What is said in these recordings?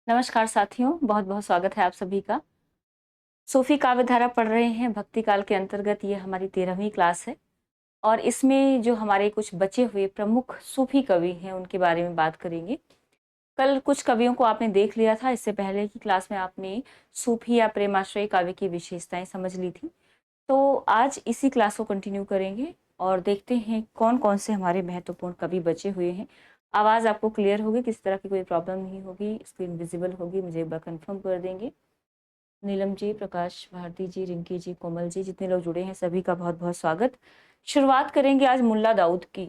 नमस्कार साथियों, बहुत बहुत स्वागत है आप सभी का। सूफी काव्य धारा पढ़ रहे हैं भक्ति काल के अंतर्गत। ये हमारी 13वीं क्लास है और इसमें जो हमारे कुछ बचे हुए प्रमुख सूफी कवि हैं उनके बारे में बात करेंगे। कल कुछ कवियों को आपने देख लिया था, इससे पहले की क्लास में आपने सूफी या प्रेमाश्रय काव्य की विशेषताएं समझ ली थी। तो आज इसी क्लास को कंटिन्यू करेंगे और देखते हैं कौन कौन से हमारे महत्वपूर्ण कवि बचे हुए हैं। आवाज़ आपको क्लियर होगी, किसी तरह की कोई प्रॉब्लम नहीं होगी, स्क्रीन विजिबल होगी, मुझे एक बार कंफर्म कर देंगे। नीलम जी, प्रकाश भारती जी, रिंकी जी, कोमल जी, जितने लोग जुड़े हैं सभी का बहुत बहुत स्वागत। शुरुआत करेंगे आज मुल्ला दाऊद की।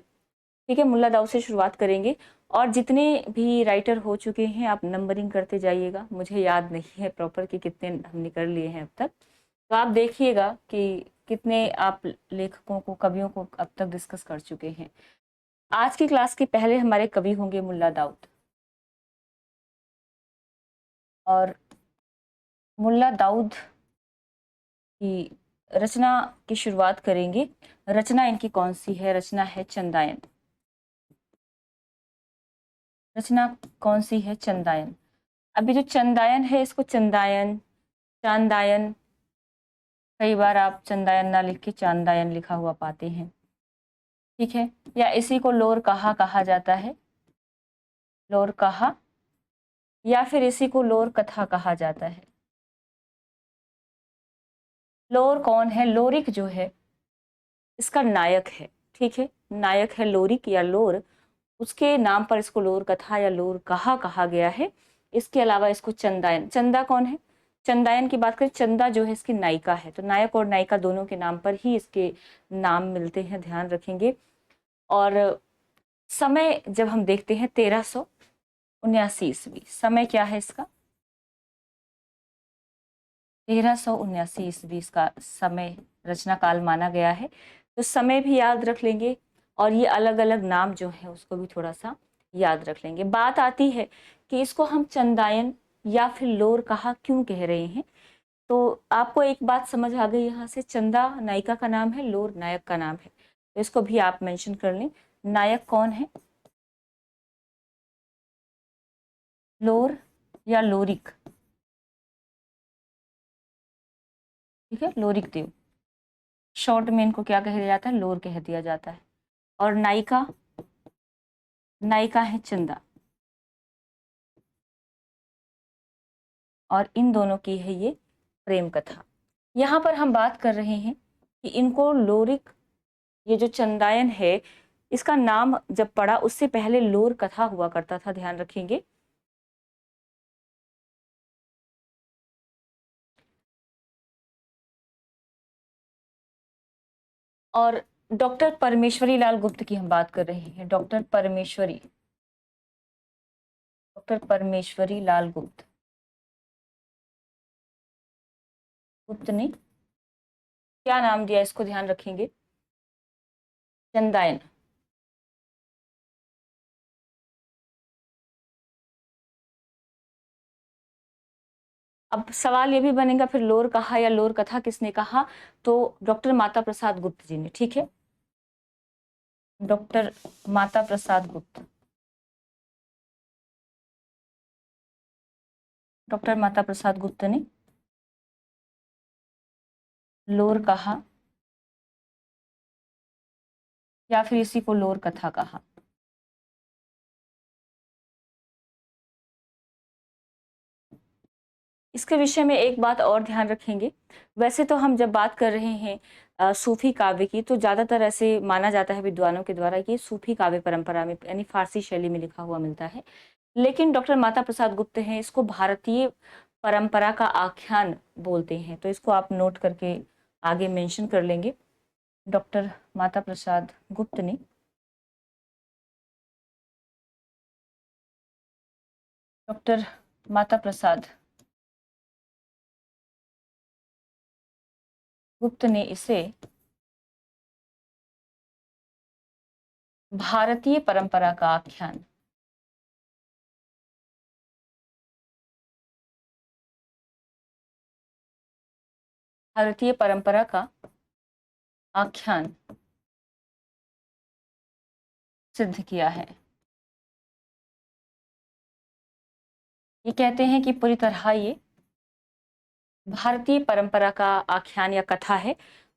ठीक है, मुल्ला दाऊद से शुरुआत करेंगे और जितने भी राइटर हो चुके हैं आप नंबरिंग करते जाइएगा। मुझे याद नहीं है प्रॉपर कि कितने हमने कर लिए हैं अब तक, तो आप देखिएगा कि कितने आप लेखकों को, कवियों को अब तक डिस्कस कर चुके हैं। आज की क्लास के पहले हमारे कवि होंगे मुल्ला दाऊद। और मुल्ला दाऊद की रचना की शुरुआत करेंगे। रचना इनकी कौन सी है? रचना है चंदायन। रचना कौन सी है? चंदायन। अभी जो चंदायन है इसको चंदायन, चांदायन, कई बार आप चंदायन ना लिख के चांदायन लिखा हुआ पाते हैं। ठीक है, या इसी को लोर कहा जाता है, लोर कहा, या फिर इसी को लोर कथा कहा जाता है। लोर कौन है? लोरिक जो है इसका नायक है। ठीक है, नायक है लोरिक या लोर, उसके नाम पर इसको लोर कथा या लोर कहा गया है। इसके अलावा इसको चंदायन, चंदा कौन है? चंदायन की बात करें, चंदा जो है इसकी नायिका है, तो नायक और नायिका दोनों के नाम पर ही इसके नाम मिलते हैं, ध्यान रखेंगे। और समय जब हम देखते हैं 1379 ईस्वी, समय क्या है इसका? 1379 ईस्वी इसका समय रचना काल माना गया है। तो समय भी याद रख लेंगे और ये अलग अलग नाम जो है उसको भी थोड़ा सा याद रख लेंगे। बात आती है कि इसको हम चंदायन या फिर लोर कहा क्यों कह रहे हैं। तो आपको एक बात समझ आ गई यहाँ से, चंदा नायिका का नाम है, लोर नायक का नाम है, तो इसको भी आप मेंशन कर लें। नायक कौन है? लोर या लोरिक। ठीक है, लोरिक देव, शॉर्ट में इनको क्या कह दिया जाता है? लोर कह दिया जाता है। और नायिका, नायिका है चंदा, और इन दोनों की है ये प्रेम कथा। यहाँ पर हम बात कर रहे हैं कि इनको लोरिक, ये जो चंदायन है इसका नाम जब पड़ा उससे पहले लोर कथा हुआ करता था, ध्यान रखेंगे। और डॉक्टर परमेश्वरी लाल गुप्त की हम बात कर रहे हैं। डॉक्टर परमेश्वरी, डॉक्टर परमेश्वरी लाल गुप्त, गुप्त ने क्या नाम दिया इसको? ध्यान रखेंगे, चंदायन। अब सवाल ये भी बनेगा फिर लोर कहा या लोर कथा किसने कहा? तो डॉक्टर माता प्रसाद गुप्त जी ने। ठीक है, डॉक्टर माता प्रसाद गुप्त, डॉक्टर माता प्रसाद गुप्त ने लोर कहा या फिर इसी को लोर कथा कहा। इसके विषय में एक बात और ध्यान रखेंगे, वैसे तो हम जब बात कर रहे हैं सूफी काव्य की, तो ज्यादातर ऐसे माना जाता है विद्वानों के द्वारा कि सूफी काव्य परंपरा में यानी फारसी शैली में लिखा हुआ मिलता है। लेकिन डॉक्टर माता प्रसाद गुप्त हैं, इसको भारतीय परंपरा का आख्यान बोलते हैं, तो इसको आप नोट करके आगे मेंशन कर लेंगे। डॉक्टर माता प्रसाद गुप्त ने डॉक्टर माता प्रसाद गुप्त ने इसे भारतीय परंपरा का आख्यान, भारतीय परंपरा का आख्यान सिद्ध किया है। ये कहते हैं कि पूरी तरह ये भारतीय परंपरा का आख्यान या कथा है।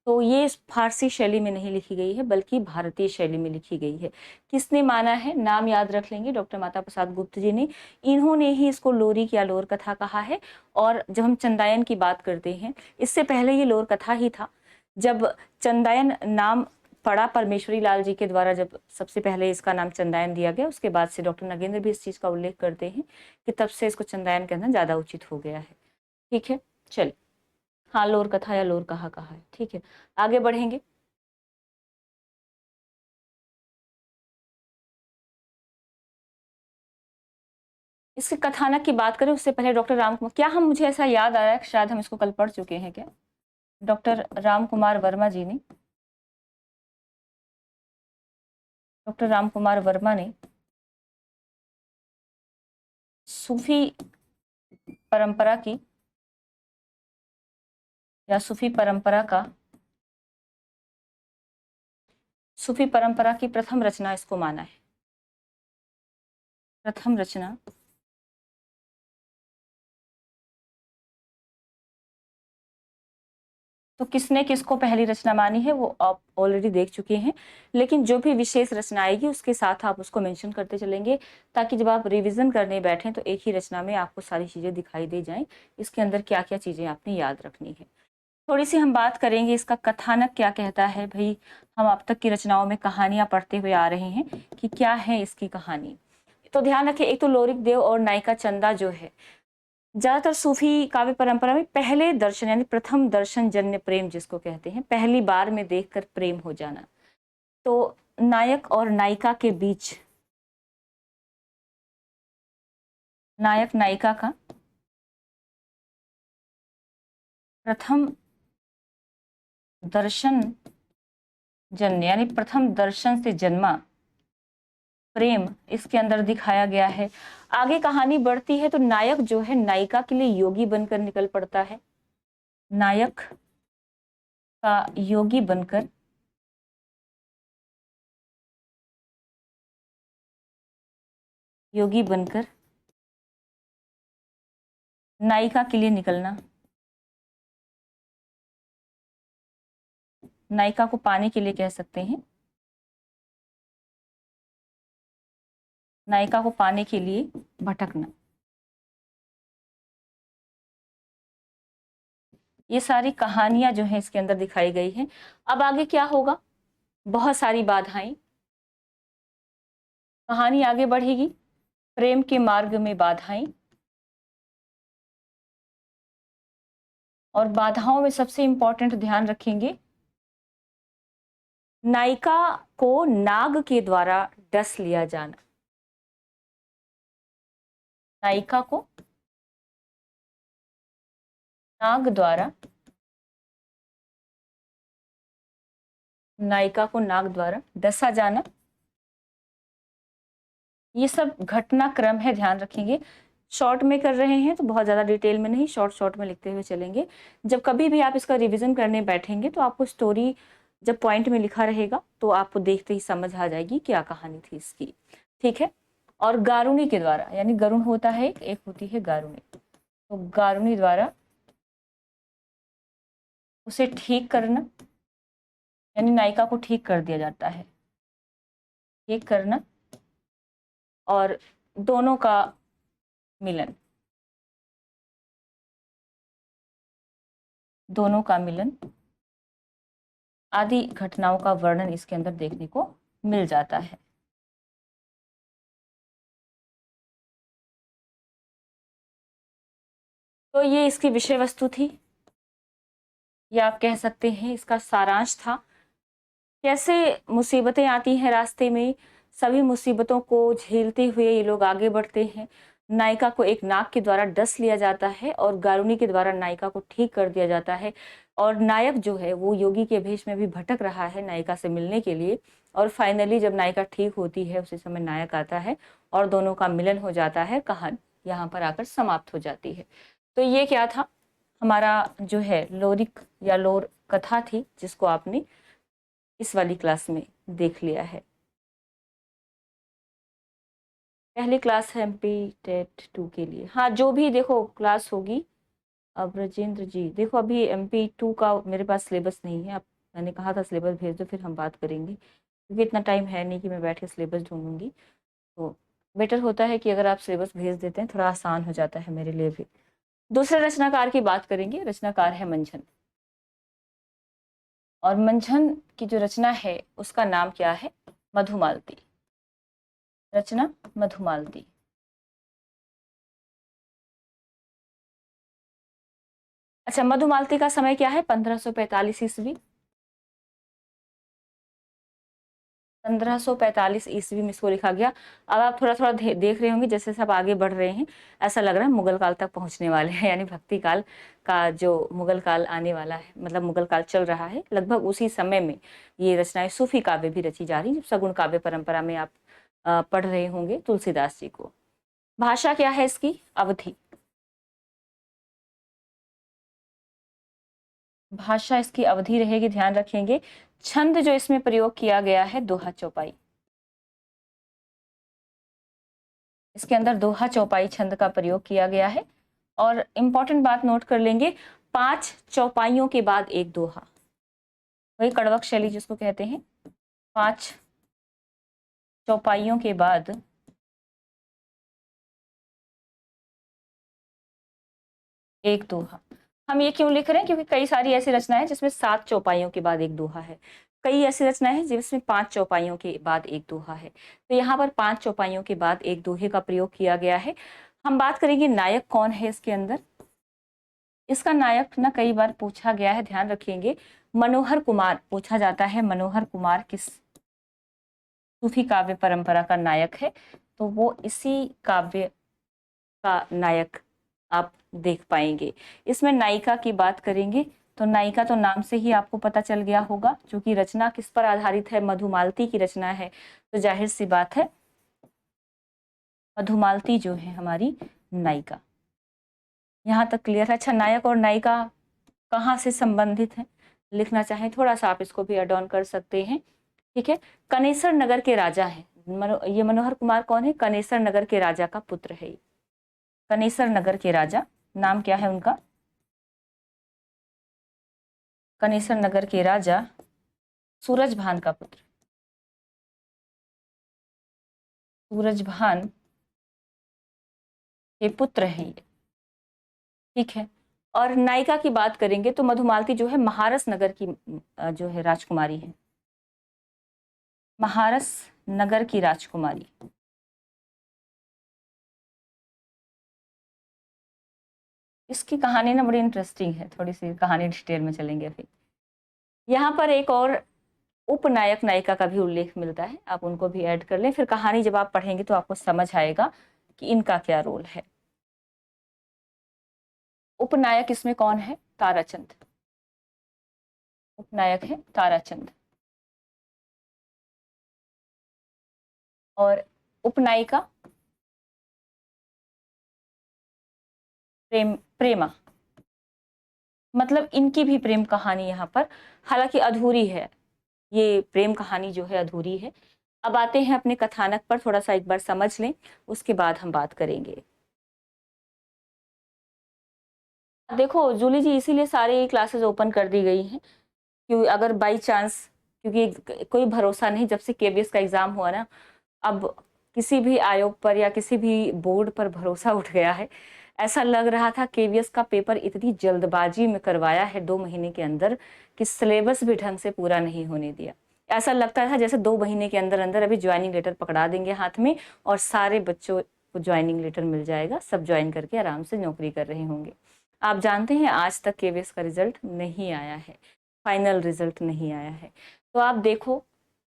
तो ये फारसी शैली में नहीं लिखी गई है बल्कि भारतीय शैली में लिखी गई है। किसने माना है? नाम याद रख लेंगे, डॉक्टर माता प्रसाद गुप्त जी ने। इन्होंने ही इसको लोरिक या लोर कथा कहा है। और जब हम चंदायन की बात करते हैं, इससे पहले ये लोर कथा ही था। जब चंदायन नाम पड़ा परमेश्वरी लाल जी के द्वारा, जब सबसे पहले इसका नाम चंदायन दिया गया, उसके बाद से डॉक्टर नगेंद्र भी इस चीज का उल्लेख करते हैं कि तब से इसको चंदायन कहना ज्यादा उचित हो गया है। ठीक है, चल। हाँ, लोर कथा या लोर कहा है। ठीक है, आगे बढ़ेंगे। इसके कथानक की बात करें उससे पहले डॉक्टर राम कुमार, क्या हम, मुझे ऐसा याद आ रहा है कि शायद हम इसको कल पढ़ चुके हैं क्या? डॉक्टर राम कुमार वर्मा ने सूफी परंपरा की या सूफी परंपरा की प्रथम रचना इसको माना है। प्रथम रचना तो किसने किसको पहली रचना मानी है वो आप ऑलरेडी देख चुके हैं, लेकिन जो भी विशेष रचना आएगी उसके साथ आप उसको मेंशन करते चलेंगे, ताकि जब आप रिवीजन करने बैठें तो एक ही रचना में आपको सारी चीजें दिखाई दे जाएं, इसके अंदर क्या क्या चीजें आपने याद रखनी है। थोड़ी सी हम बात करेंगे इसका कथानक क्या कहता है। भाई, हम अब तक की रचनाओं में कहानियां पढ़ते हुए आ रहे हैं कि क्या है इसकी कहानी। तो ध्यान रखें, एक तो लोरिक देव और नायिका चंदा जो है, ज्यादातर सूफी काव्य परंपरा में पहले दर्शन यानी प्रथम दर्शन जन्य प्रेम जिसको कहते हैं, पहली बार में देखकर प्रेम हो जाना। तो नायक और नायिका के बीच, नायक नायिका का प्रथम दर्शन जन्य यानी प्रथम दर्शन से जन्मा प्रेम इसके अंदर दिखाया गया है। आगे कहानी बढ़ती है तो नायक जो है नायिका के लिए योगी बनकर निकल पड़ता है। नायक का योगी बनकर नायिका के लिए निकलना, नायिका को पाने के लिए कह सकते हैं, नायिका को पाने के लिए भटकना। ये सारी कहानियां जो है इसके अंदर दिखाई गई हैं। अब आगे क्या होगा? बहुत सारी बाधाएं, कहानी आगे बढ़ेगी। प्रेम के मार्ग में बाधाएं, और बाधाओं में सबसे इंपॉर्टेंट ध्यान रखेंगे, नायिका को नाग के द्वारा डस लिया जाना। नायिका को नाग द्वारा, नायिका को नाग द्वारा डसा जाना, ये सब घटनाक्रम है, ध्यान रखेंगे। शॉर्ट में कर रहे हैं तो बहुत ज्यादा डिटेल में नहीं, शॉर्ट शॉर्ट में लिखते हुए चलेंगे। जब कभी भी आप इसका रिवीजन करने बैठेंगे तो आपको स्टोरी जब पॉइंट में लिखा रहेगा तो आपको देखते ही समझ आ जाएगी क्या कहानी थी इसकी। ठीक है। और गारुणी के द्वारा, यानी गरुण होता है एक होती है गारुणी, तो गारुणी द्वारा उसे ठीक करना, यानी नायिका को ठीक कर दिया जाता है, ठीक करना, और दोनों का मिलन, दोनों का मिलन आदि घटनाओं का वर्णन इसके अंदर देखने को मिल जाता है। तो ये इसकी विषय वस्तु थी, या आप कह सकते हैं इसका सारांश था। कैसे मुसीबतें आती हैं रास्ते में, सभी मुसीबतों को झेलते हुए ये लोग आगे बढ़ते हैं। नायिका को एक नाग के द्वारा डस लिया जाता है और गारुणी के द्वारा नायिका को ठीक कर दिया जाता है। और नायक जो है वो योगी के भेष में भी भटक रहा है नायिका से मिलने के लिए, और फाइनली जब नायिका ठीक होती है उसी समय नायक आता है और दोनों का मिलन हो जाता है। कहानी यहाँ पर आकर समाप्त हो जाती है। तो ये क्या था? हमारा जो है लोरिक या लोर कथा थी, जिसको आपने इस वाली क्लास में देख लिया है। पहली क्लास है एमपी टेट 2 के लिए। हाँ, जो भी देखो क्लास होगी। अब राजेंद्र जी देखो, अभी एमपी 2 का मेरे पास सिलेबस नहीं है। अब मैंने कहा था सिलेबस भेज दो, फिर हम बात करेंगे, क्योंकि इतना टाइम है नहीं कि मैं बैठ के सिलेबस ढूंढूंगी। तो बेटर होता है कि अगर आप सिलेबस भेज देते हैं, थोड़ा आसान हो जाता है मेरे लिए भी। दूसरे रचनाकार की बात करेंगे। रचनाकार है मंझन, और मंझन की जो रचना है उसका नाम क्या है? मधुमालती। रचना मधुमालती। अच्छा, मधुमालती का समय क्या है? 1545 ईस्वी। 1545 ईस्वी में इसको लिखा गया। अब आप थोड़ा थोड़ा देख रहे होंगे, जैसे सब आगे बढ़ रहे हैं ऐसा लग रहा है मुगल काल तक पहुंचने वाले हैं, यानी भक्ति काल का जो मुगल काल आने वाला है, मतलब मुगल काल चल रहा है, लगभग उसी समय में ये रचनाएं सूफी काव्य भी रची जा रही है। सगुण काव्य परंपरा में आप पढ़ रहे होंगे तुलसीदास जी को। भाषा क्या है इसकी? अवधी। भाषा इसकी अवधि रहेगी, ध्यान रखेंगे। छंद जो इसमें प्रयोग किया गया है, दोहा चौपाई। इसके अंदर दोहा चौपाई छंद का प्रयोग किया गया है। और इंपॉर्टेंट बात नोट कर लेंगे, 5 चौपाइयों के बाद एक दोहा, वही कड़वक शैली जिसको कहते हैं। 5 चौपाइयों के बाद एक दोहा। हम ये क्यों लिख रहे हैं? क्योंकि कई सारी ऐसी रचनाएं हैं जिसमें 7 चौपाइयों के बाद एक दोहा है, कई ऐसी रचनाएं हैं जिसमें 5 चौपाइयों के बाद एक दोहा है। तो यहाँ पर 5 चौपाइयों के बाद एक दोहे का प्रयोग किया गया है। हम बात करेंगे नायक कौन है इसके अंदर। इसका नायक ना कई बार पूछा गया है, ध्यान रखेंगे। मनोहर कुमार पूछा जाता है। मनोहर कुमार किस सूफी काव्य परंपरा का नायक है? तो वो इसी काव्य का नायक आप देख पाएंगे। इसमें नायिका की बात करेंगे तो नायिका तो नाम से ही आपको पता चल गया होगा, क्योंकि रचना किस पर आधारित है? मधुमालती की रचना है, तो जाहिर सी बात है मधुमालती जो है हमारी नायिका। यहाँ तक क्लियर है? अच्छा, नायक और नायिका कहाँ से संबंधित है, लिखना चाहें थोड़ा सा आप इसको भी एड ऑन कर सकते हैं। ठीक है, कनेसर नगर के राजा है। ये मनोहर कुमार कौन है? कनेसर नगर के राजा का पुत्र है। कनेसर नगर के राजा, नाम क्या है उनका? कनेसर नगर के राजा सूरजभान का पुत्र। सूरजभान के पुत्र हैं ये। ठीक है, और नायिका की बात करेंगे तो मधुमालती जो है महारस नगर की जो है राजकुमारी है। महारस नगर की राजकुमारी। इसकी कहानी ना बड़ी इंटरेस्टिंग है, थोड़ी सी कहानी डिटेल में चलेंगे अभी। यहाँ पर एक और उपनायक नायिका का भी उल्लेख मिलता है, आप उनको भी ऐड कर लें, फिर कहानी जब आप पढ़ेंगे तो आपको समझ आएगा कि इनका क्या रोल है। उपनायक इसमें कौन है? ताराचंद। उपनायक है ताराचंद। और उपनायिका प्रेमा। मतलब इनकी भी प्रेम कहानी यहाँ पर हालांकि अधूरी है, ये प्रेम कहानी जो है अधूरी है। अब आते हैं अपने कथानक पर, थोड़ा सा एक बार समझ लें, उसके बाद हम बात करेंगे। देखो जूली जी, इसीलिए सारी क्लासेस ओपन कर दी गई हैं, क्योंकि अगर बाई चांस, क्योंकि कोई भरोसा नहीं, जब से केवीएस का एग्जाम हुआ ना, अब किसी भी आयोग पर या किसी भी बोर्ड पर भरोसा उठ गया है। ऐसा लग रहा था केवीएस का पेपर इतनी जल्दबाजी में करवाया है 2 महीने के अंदर कि सिलेबस भी ढंग से पूरा नहीं होने दिया। ऐसा लगता था जैसे 2 महीने के अंदर अंदर अभी ज्वाइनिंग लेटर पकड़ा देंगे हाथ में और सारे बच्चों को ज्वाइनिंग लेटर मिल जाएगा, सब ज्वाइन करके आराम से नौकरी कर रहे होंगे। आप जानते हैं आज तक केवीएस का रिजल्ट नहीं आया है, फाइनल रिजल्ट नहीं आया है। तो आप देखो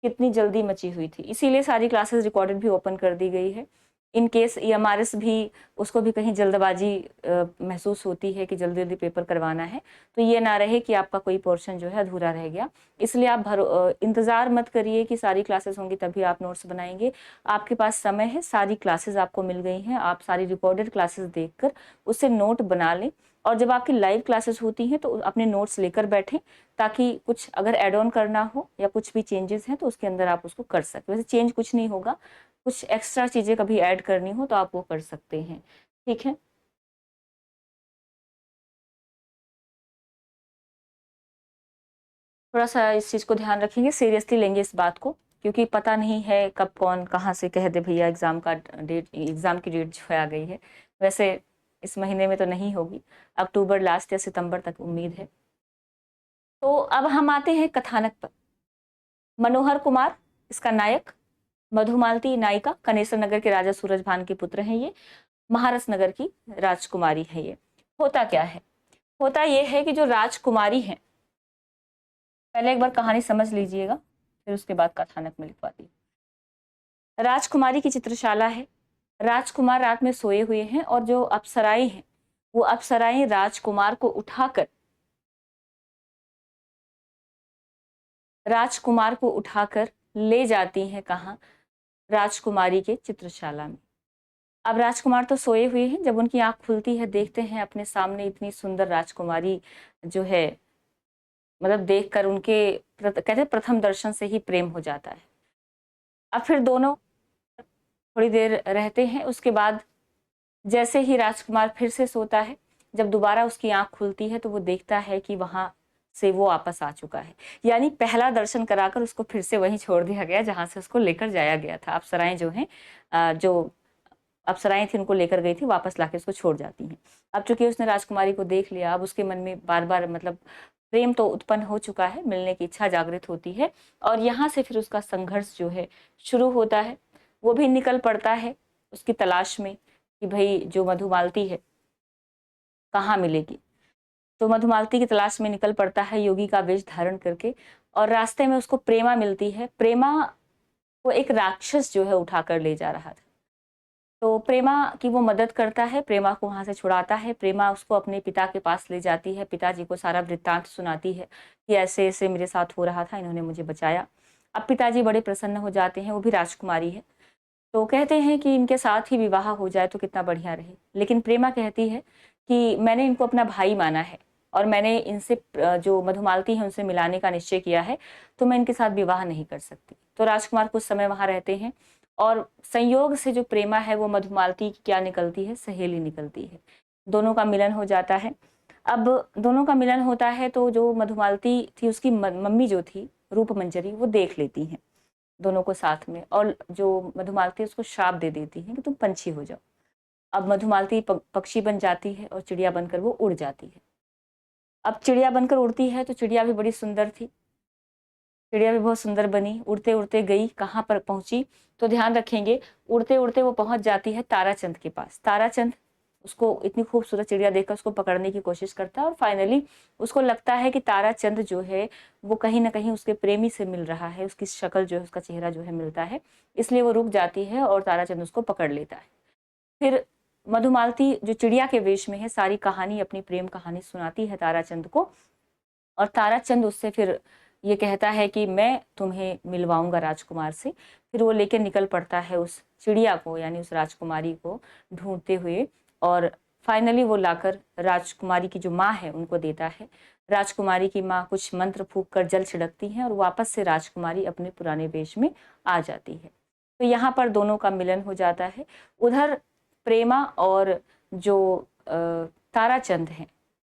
कितनी जल्दी मची हुई थी, इसीलिए सारी क्लासेस रिकॉर्डेड भी ओपन कर दी गई है। इन केस ईएमआरएस भी, उसको भी कहीं जल्दबाजी महसूस होती है कि जल्दी जल्दी पेपर करवाना है, तो ये ना रहे कि आपका कोई पोर्शन जो है अधूरा रह गया। इसलिए आप इंतज़ार मत करिए कि सारी क्लासेस होंगी तभी आप नोट्स बनाएंगे। आपके पास समय है, सारी क्लासेस आपको मिल गई हैं, आप सारी रिकॉर्डेड क्लासेस देखकर उससे नोट बना लें। और जब आपकी लाइव क्लासेस होती हैं तो अपने नोट्स लेकर बैठें, ताकि कुछ अगर एड ऑन करना हो या कुछ भी चेंजेस हैं तो उसके अंदर आप उसको कर सकते। वैसे चेंज कुछ नहीं होगा, कुछ एक्स्ट्रा चीजें कभी ऐड करनी हो तो आप वो कर सकते हैं, ठीक है। थोड़ा सा इस चीज को ध्यान रखेंगे, सीरियसली लेंगे इस बात को, क्योंकि पता नहीं है कब कौन कहाँ से कह दे भैया एग्जाम का डेट, एग्जाम की डेट जो है आ गई है। वैसे इस महीने में तो नहीं होगी, अक्टूबर लास्ट या सितंबर तक उम्मीद है। तो अब हम आते हैं कथानक पर। मनोहर कुमार इसका नायक, मधुमालती नायिका, कनेसर नगर के राजा सूरजभान के पुत्र हैं ये, महारस नगर की राजकुमारी है ये। होता क्या है, होता ये है कि जो राजकुमारी है, पहले एक बार कहानी समझ लीजिएगा फिर उसके बाद कथानक में लिखवाती। राजकुमारी की चित्रशाला है। राजकुमार रात में सोए हुए हैं और जो अप्सराएं हैं वो अप्सराएं राजकुमार को उठाकर, राजकुमार को उठाकर ले जाती हैं कहाँ, राजकुमारी के चित्रशाला में। अब राजकुमार तो सोए हुए हैं, जब उनकी आंख खुलती है देखते हैं अपने सामने इतनी सुंदर राजकुमारी जो है, मतलब देखकर उनके कहते हैं प्रथम दर्शन से ही प्रेम हो जाता है। अब फिर दोनों थोड़ी देर रहते हैं, उसके बाद जैसे ही राजकुमार फिर से सोता है, जब दोबारा उसकी आंख खुलती है तो वो देखता है कि वहां से वो वापस आ चुका है। यानी पहला दर्शन कराकर उसको फिर से वहीं छोड़ दिया गया जहां से उसको लेकर जाया गया था। अप्सराएं जो हैं, जो अप्सराएं थी उनको लेकर गई थी, वापस लाके उसको छोड़ जाती हैं। अब चूंकि उसने राजकुमारी को देख लिया, अब उसके मन में बार बार मतलब प्रेम तो उत्पन्न हो चुका है, मिलने की इच्छा जागृत होती है, और यहाँ से फिर उसका संघर्ष जो है शुरू होता है। वो भी निकल पड़ता है उसकी तलाश में कि भाई जो मधुमालती है कहाँ मिलेगी। तो मधुमालती की तलाश में निकल पड़ता है योगी का वेश धारण करके, और रास्ते में उसको प्रेमा मिलती है। प्रेमा को एक राक्षस जो है उठाकर ले जा रहा था, तो प्रेमा की वो मदद करता है, प्रेमा को वहां से छुड़ाता है। प्रेमा उसको अपने पिता के पास ले जाती है, पिताजी को सारा वृत्तांत सुनाती है कि ऐसे ऐसे मेरे साथ हो रहा था, इन्होंने मुझे बचाया। अब पिताजी बड़े प्रसन्न हो जाते हैं, वो भी राजकुमारी है, तो कहते हैं कि इनके साथ ही विवाह हो जाए तो कितना बढ़िया रहे। लेकिन प्रेमा कहती है कि मैंने इनको अपना भाई माना है और मैंने इनसे जो मधुमालती है उनसे मिलाने का निश्चय किया है, तो मैं इनके साथ विवाह नहीं कर सकती। तो राजकुमार कुछ समय वहां रहते हैं, और संयोग से जो प्रेमा है वो मधुमालती की क्या निकलती है, सहेली निकलती है। दोनों का मिलन हो जाता है। अब दोनों का मिलन होता है तो जो मधुमालती थी उसकी मम्मी जो थी रूप मंजरी, वो देख लेती हैं दोनों को साथ में, और जो मधुमालती उसको श्राप दे देती है कि तुम पंछी हो जाओ। अब मधुमालती पक्षी बन जाती है और चिड़िया बनकर वो उड़ जाती है। अब चिड़िया बनकर उड़ती है तो चिड़िया भी बड़ी सुंदर थी, चिड़िया भी बहुत सुंदर बनी, उड़ते उड़ते गई, कहाँ पर पहुंची, तो ध्यान रखेंगे उड़ते उड़ते वो पहुंच जाती है ताराचंद के पास। ताराचंद उसको इतनी खूबसूरत चिड़िया देखकर उसको पकड़ने की कोशिश करता है, और फाइनली उसको लगता है कि ताराचंद जो है वो कहीं ना कहीं उसके प्रेमी से मिल रहा है, उसकी शक्ल जो है, उसका चेहरा जो है मिलता है, इसलिए वो रुक जाती है और ताराचंद उसको पकड़ लेता है। फिर मधुमालती जो चिड़िया के वेश में है सारी कहानी, अपनी प्रेम कहानी सुनाती है ताराचंद को, और ताराचंद उससे फिर ये कहता है कि मैं तुम्हें मिलवाऊंगा राजकुमार से। फिर वो लेकर निकल पड़ता है उस चिड़िया को, यानी उस राजकुमारी को ढूंढते हुए, और फाइनली वो लाकर राजकुमारी की जो माँ है उनको देता है। राजकुमारी की माँ कुछ मंत्र फूंक कर जल छिड़कती हैं और वापस से राजकुमारी अपने पुराने वेश में आ जाती है। तो यहाँ पर दोनों का मिलन हो जाता है। उधर प्रेमा और जो ताराचंद है,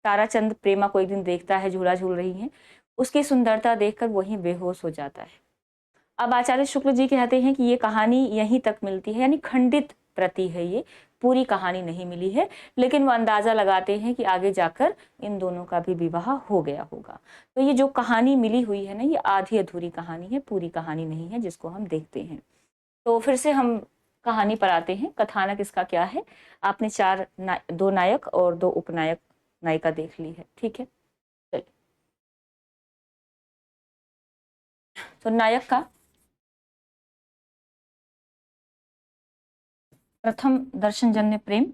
ताराचंद प्रेमा को एक दिन देखता है झूला झूल रही है, उसकी सुंदरता देखकर वही बेहोश हो जाता है। अब आचार्य शुक्ल जी कहते हैं कि ये कहानी यहीं तक मिलती है, यानी खंडित प्रति है, ये पूरी कहानी नहीं मिली है, लेकिन वो अंदाजा लगाते हैं कि आगे जाकर इन दोनों का भी विवाह हो गया होगा। तो ये जो कहानी मिली हुई है ना, ये आधी अधूरी कहानी है, पूरी कहानी नहीं है जिसको हम देखते हैं। तो फिर से हम कहानी पर आते हैं। कथानक इसका क्या है, आपने दो नायक और दो उपनायक नायिका देख ली है, ठीक है। चलिए, तो नायक का प्रथम दर्शनजन्य प्रेम,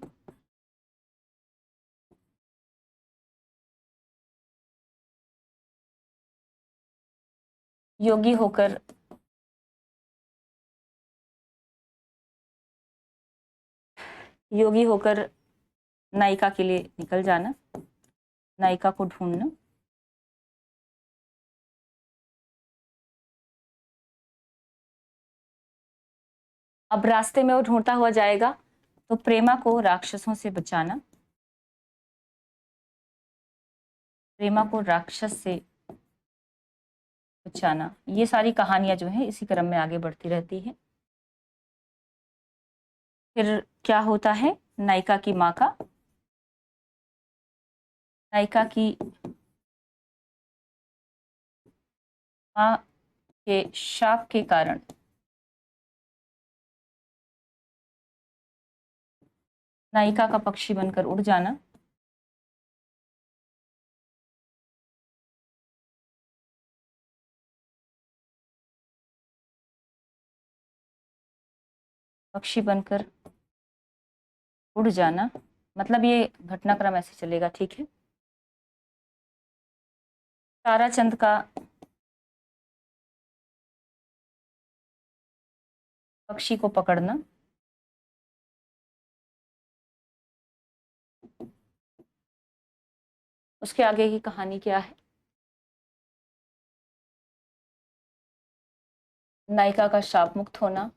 योगी होकर योगी होकर नायिका के लिए निकल जाना, नायिका को ढूंढना। अब रास्ते में वो ढूंढता हुआ जाएगा, तो प्रेमा को राक्षसों से बचाना, प्रेमा को राक्षस से बचाना, ये सारी कहानियां जो है इसी क्रम में आगे बढ़ती रहती है। फिर क्या होता है, नायिका की माँ का, नायिका की माँ के शाप के कारण नायिका का पक्षी बनकर उड़ जाना, पक्षी बनकर उड़ जाना, मतलब ये घटनाक्रम ऐसे चलेगा, ठीक है। ताराचंद का पक्षी को पकड़ना, उसके आगे की कहानी क्या है, नायिका का शाप मुक्त होना,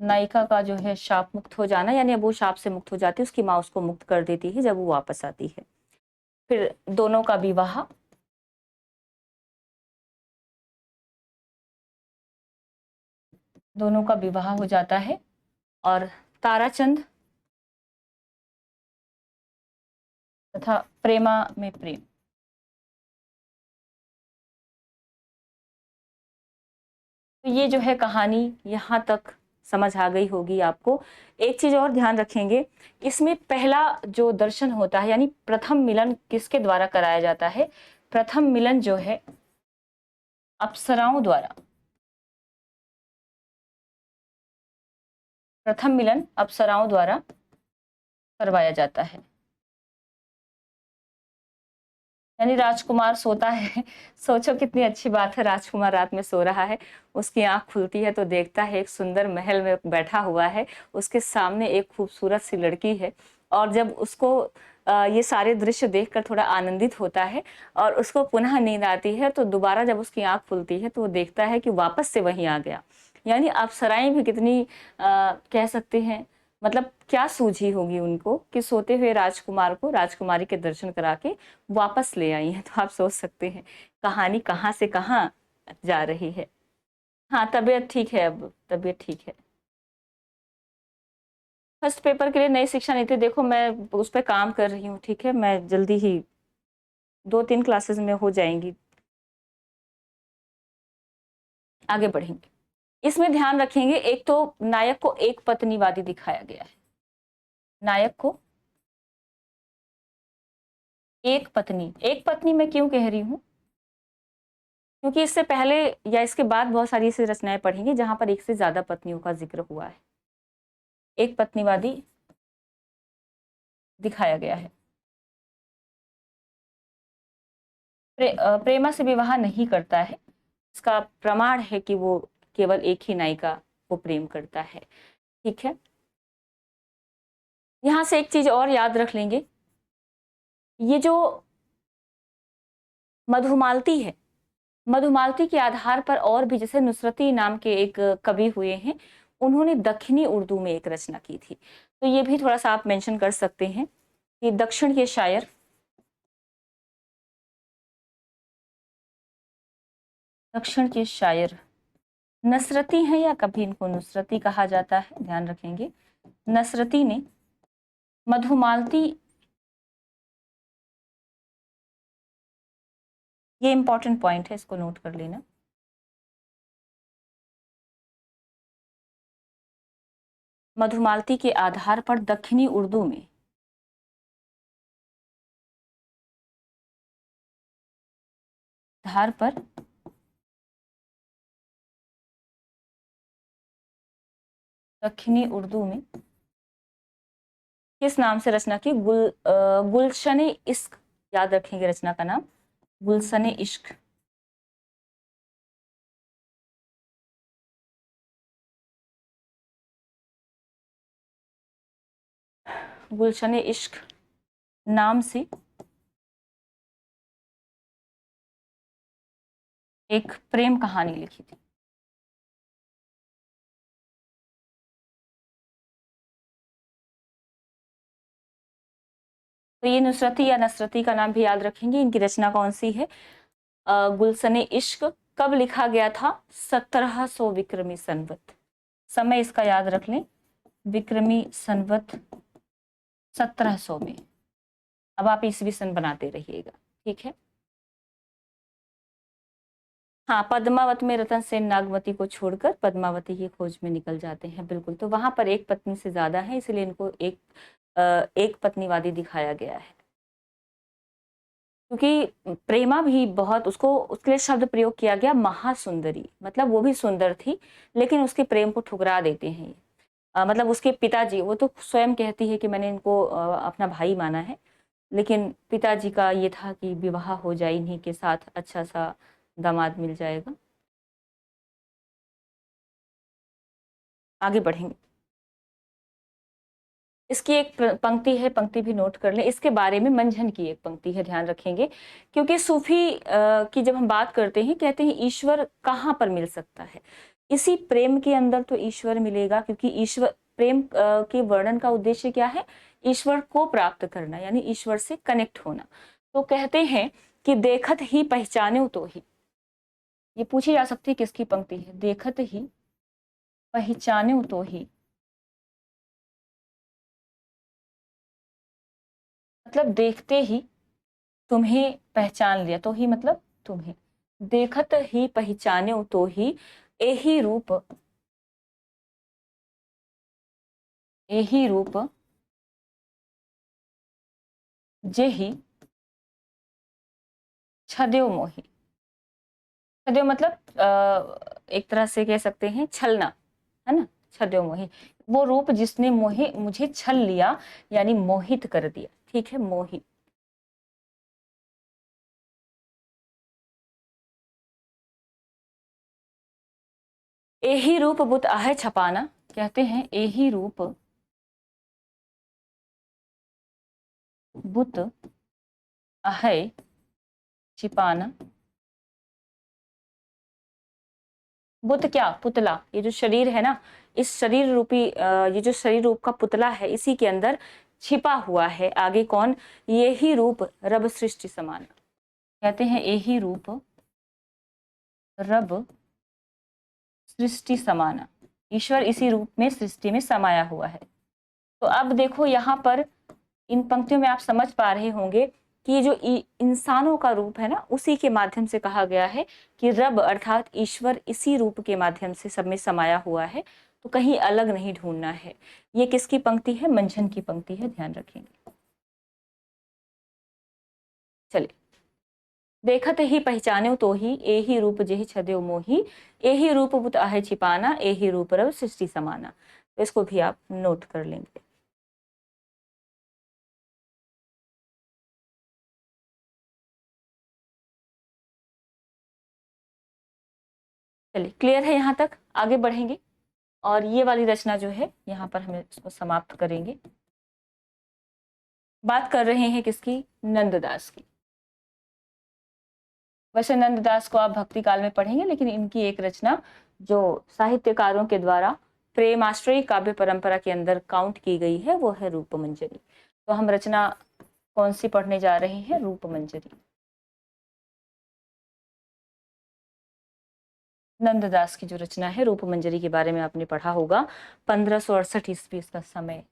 नायिका का जो है शाप मुक्त हो जाना, यानी अब वो शाप से मुक्त हो जाती है, उसकी माँ उसको मुक्त कर देती है जब वो वापस आती है। फिर दोनों का विवाह, दोनों का विवाह हो जाता है, और ताराचंद तथा प्रेमा में प्रेम। तो ये जो है कहानी यहाँ तक समझ आ गई होगी आपको। एक चीज और ध्यान रखेंगे, इसमें पहला जो दर्शन होता है, यानी प्रथम मिलन किसके द्वारा कराया जाता है, प्रथम मिलन जो है अप्सराओं द्वारा, प्रथम मिलन अप्सराओं द्वारा करवाया जाता है। यानी राजकुमार सोता है, सोचो कितनी अच्छी बात है, राजकुमार रात में सो रहा है, उसकी आंख खुलती है तो देखता है एक सुंदर महल में बैठा हुआ है, उसके सामने एक खूबसूरत सी लड़की है, और जब उसको ये सारे दृश्य देखकर थोड़ा आनंदित होता है और उसको पुनः नींद आती है, तो दोबारा जब उसकी आंख खुलती है तो वो देखता है कि वापस से वहीं आ गया। यानी अप्सराएं भी कितनी कह सकते हैं, मतलब क्या सूझी होगी उनको कि सोते हुए राजकुमार को राजकुमारी के दर्शन करा के वापस ले आई हैं। तो आप सोच सकते हैं कहानी कहाँ से कहाँ जा रही है। हाँ, तबीयत ठीक है, अब तबीयत ठीक है। फर्स्ट पेपर के लिए नई शिक्षा नीति, देखो मैं उस पर काम कर रही हूँ, ठीक है, मैं जल्दी ही 2-3 क्लासेस में हो जाएंगी, आगे बढ़ेंगे। इसमें ध्यान रखेंगे, एक तो नायक को एक पत्नीवादी दिखाया गया है, नायक को एक पत्नी, एक पत्नी मैं क्यों कह रही हूँ, क्योंकि इससे पहले या इसके बाद बहुत सारी ऐसी रचनाएं पढ़ेंगे जहां पर एक से ज्यादा पत्नियों का जिक्र हुआ है। एक पत्नीवादी दिखाया गया है, प्रेमा से विवाह नहीं करता है, इसका प्रमाण है कि वो केवल एक ही नायिका को प्रेम करता है, ठीक है। यहां से एक चीज और याद रख लेंगे, ये जो मधुमालती है, मधुमालती के आधार पर और भी, जैसे नुसरती नाम के एक कवि हुए हैं, उन्होंने दक्षिणी उर्दू में एक रचना की थी, तो ये भी थोड़ा सा आप मेंशन कर सकते हैं कि दक्षिण के शायर, दक्षिण के शायर नसरती हैं, या कभी इनको नुसरती कहा जाता है, ध्यान रखेंगे। नसरती ने मधुमालती, ये इंपॉर्टेंट पॉइंट है, इसको नोट कर लेना, मधुमालती के आधार पर दक्षिणी उर्दू में, आधार पर दक्षिणी उर्दू में किस नाम से रचना की, गुलशन इश्क, याद रखेंगे रचना का नाम गुलशन इश्क। गुलशन इश्क नाम से एक प्रेम कहानी लिखी थी। तो ये नुसरती या नसरती का नाम भी याद रखेंगे। इनकी रचना कौन सी है? गुलशन इश्क। कब लिखा गया था? 1700 विक्रमी संवत। समय इसका याद रख लें, विक्रमी संवत 1700 में। अब आप ईसवी सन बनाते रहिएगा, ठीक है। हाँ, पद्मावत में रतन सेन नागमती को छोड़कर पद्मावती की खोज में निकल जाते हैं, बिल्कुल। तो वहां पर एक पत्नी से ज्यादा है, इसलिए इनको एक पत्नीवादी दिखाया गया है। क्योंकि प्रेमा भी बहुत, उसको उसके लिए शब्द प्रयोग किया गया महासुंदरी, मतलब वो भी सुंदर थी, लेकिन उसके प्रेम को ठुकरा देते हैं। मतलब उसके पिताजी, वो तो स्वयं कहती है कि मैंने इनको अपना भाई माना है, लेकिन पिताजी का ये था कि विवाह हो जाए, इन्हीं के साथ अच्छा सा दामाद मिल जाएगा। आगे बढ़ेंगे। इसकी एक पंक्ति है, पंक्ति भी नोट कर लें। इसके बारे में मंझन की एक पंक्ति है, ध्यान रखेंगे। क्योंकि सूफी की जब हम बात करते हैं, कहते हैं ईश्वर कहाँ पर मिल सकता है? इसी प्रेम के अंदर तो ईश्वर मिलेगा, क्योंकि ईश्वर प्रेम के वर्णन का उद्देश्य क्या है? ईश्वर को प्राप्त करना, यानी ईश्वर से कनेक्ट होना। तो कहते हैं कि देखत ही पहचाने तो ही। ये पूछी जा सकती है किसकी पंक्ति है? देखत ही पहचाने तो ही, मतलब देखते ही तुम्हें पहचान लिया, तो ही मतलब तुम्हें, देखत ही पहचाने तो ही, एही रूप, एही रूप जेहि छदेव मोहि। छदेव मतलब एक तरह से कह सकते हैं छलना, है ना। छदेव मोहि, वो रूप जिसने मोहे मुझे छल लिया, यानी मोहित कर दिया, ठीक है, मोहि। एही रूप बुत आहे छपाना, कहते हैं एही रूप बुत आहे छिपाना। बुत क्या? पुतला। ये जो शरीर है ना, इस शरीर रूपी ये जो शरीर रूप का पुतला है, इसी के अंदर छिपा हुआ है आगे कौन? ये ही रूप रब सृष्टि समान। कहते हैं यही रूप रब सृष्टि समाना। ईश्वर इसी रूप में सृष्टि में समाया हुआ है। तो अब देखो यहाँ पर इन पंक्तियों में आप समझ पा रहे होंगे कि ये जो इंसानों का रूप है ना, उसी के माध्यम से कहा गया है कि रब अर्थात ईश्वर इसी रूप के माध्यम से सब में समाया हुआ है, तो कहीं अलग नहीं ढूंढना है। ये किसकी पंक्ति है? मंझन की पंक्ति है, ध्यान रखेंगे। चलिए, देखत ही पहचाने तो ही, एही रूप जेहि छदेव मोही, एही रूप बुत आहे छिपाना, एही रूप रब सृष्टि समाना। तो इसको भी आप नोट कर लेंगे। चलिए, क्लियर है यहाँ तक? आगे बढ़ेंगे और ये वाली रचना जो है यहाँ पर हम इसको समाप्त करेंगे। बात कर रहे हैं किसकी? नंददास की। वैसे नंददास को आप भक्ति काल में पढ़ेंगे, लेकिन इनकी एक रचना जो साहित्यकारों के द्वारा प्रेमाश्रयी काव्य परंपरा के अंदर काउंट की गई है, वो है रूपमंजरी। तो हम रचना कौन सी पढ़ने जा रहे हैं? रूपमंजरी। नंददास की जो रचना है रूपमंजरी, के बारे में आपने पढ़ा होगा। 1568 ईस्वी इसका समय,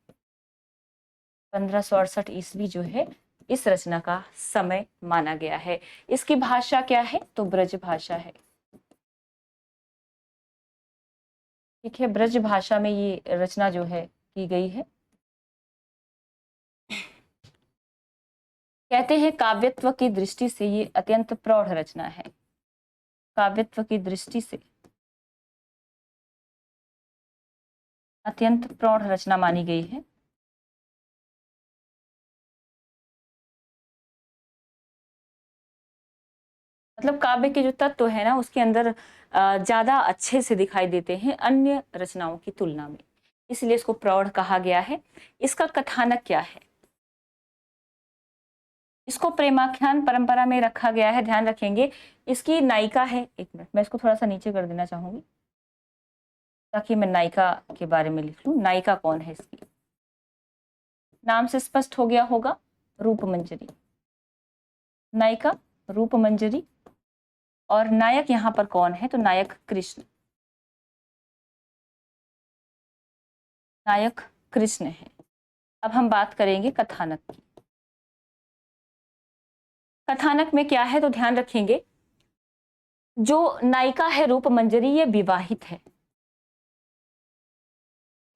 1568 ईस्वी जो है इस रचना का समय माना गया है। इसकी भाषा क्या है? तो ब्रज भाषा है, ठीक है। ब्रज भाषा में ये रचना जो है की गई है। कहते हैं काव्यत्व की दृष्टि से ये अत्यंत प्रौढ़ रचना है। काव्यत्व की दृष्टि से अत्यंत प्रौढ़ रचना मानी गई है। मतलब काव्य के जो तत्व है ना, उसके अंदर ज्यादा अच्छे से दिखाई देते हैं अन्य रचनाओं की तुलना में, इसलिए इसको प्रौढ़ कहा गया है। इसका कथानक क्या है? इसको प्रेमाख्यान परंपरा में रखा गया है, ध्यान रखेंगे। इसकी नायिका है, एक मिनट मैं इसको थोड़ा सा नीचे कर देना चाहूंगी ताकि मैं नायिका के बारे में लिख लूं। नायिका कौन है इसकी, नाम से स्पष्ट हो गया होगा, रूप मंजरी। नायिका रूप मंजरी, और नायक यहाँ पर कौन है, तो नायक कृष्ण, नायक कृष्ण है। अब हम बात करेंगे कथानक की। कथानक में क्या है, तो ध्यान रखेंगे, जो नायिका है रूप मंजरी ये विवाहित है।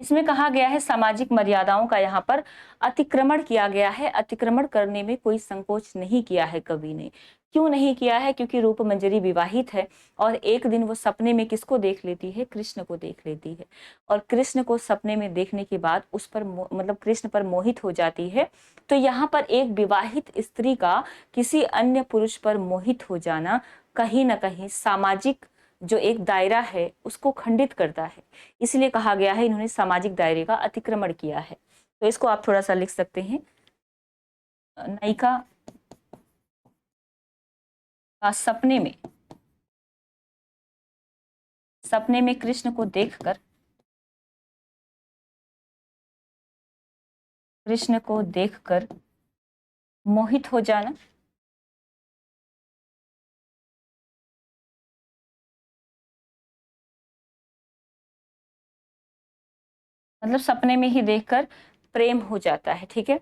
इसमें कहा गया है सामाजिक मर्यादाओं का यहाँ पर अतिक्रमण किया गया है। अतिक्रमण करने में कोई संकोच नहीं किया है कवि ने। क्यों नहीं किया है, क्योंकि रूप मंजरी विवाहित है और एक दिन वो सपने में किसको देख लेती है, कृष्ण को देख लेती है। और कृष्ण को सपने में देखने के बाद उस पर मतलब कृष्ण पर मोहित हो जाती है। तो यहाँ पर एक विवाहित स्त्री का किसी अन्य पुरुष पर मोहित हो जाना कहीं ना कहीं सामाजिक जो एक दायरा है उसको खंडित करता है। इसलिए कहा गया है इन्होंने सामाजिक दायरे का अतिक्रमण किया है। तो इसको आप थोड़ा सा लिख सकते हैं, नायिका का सपने में कृष्ण को देखकर मोहित हो जाना। मतलब सपने में ही देखकर प्रेम हो जाता है, ठीक है।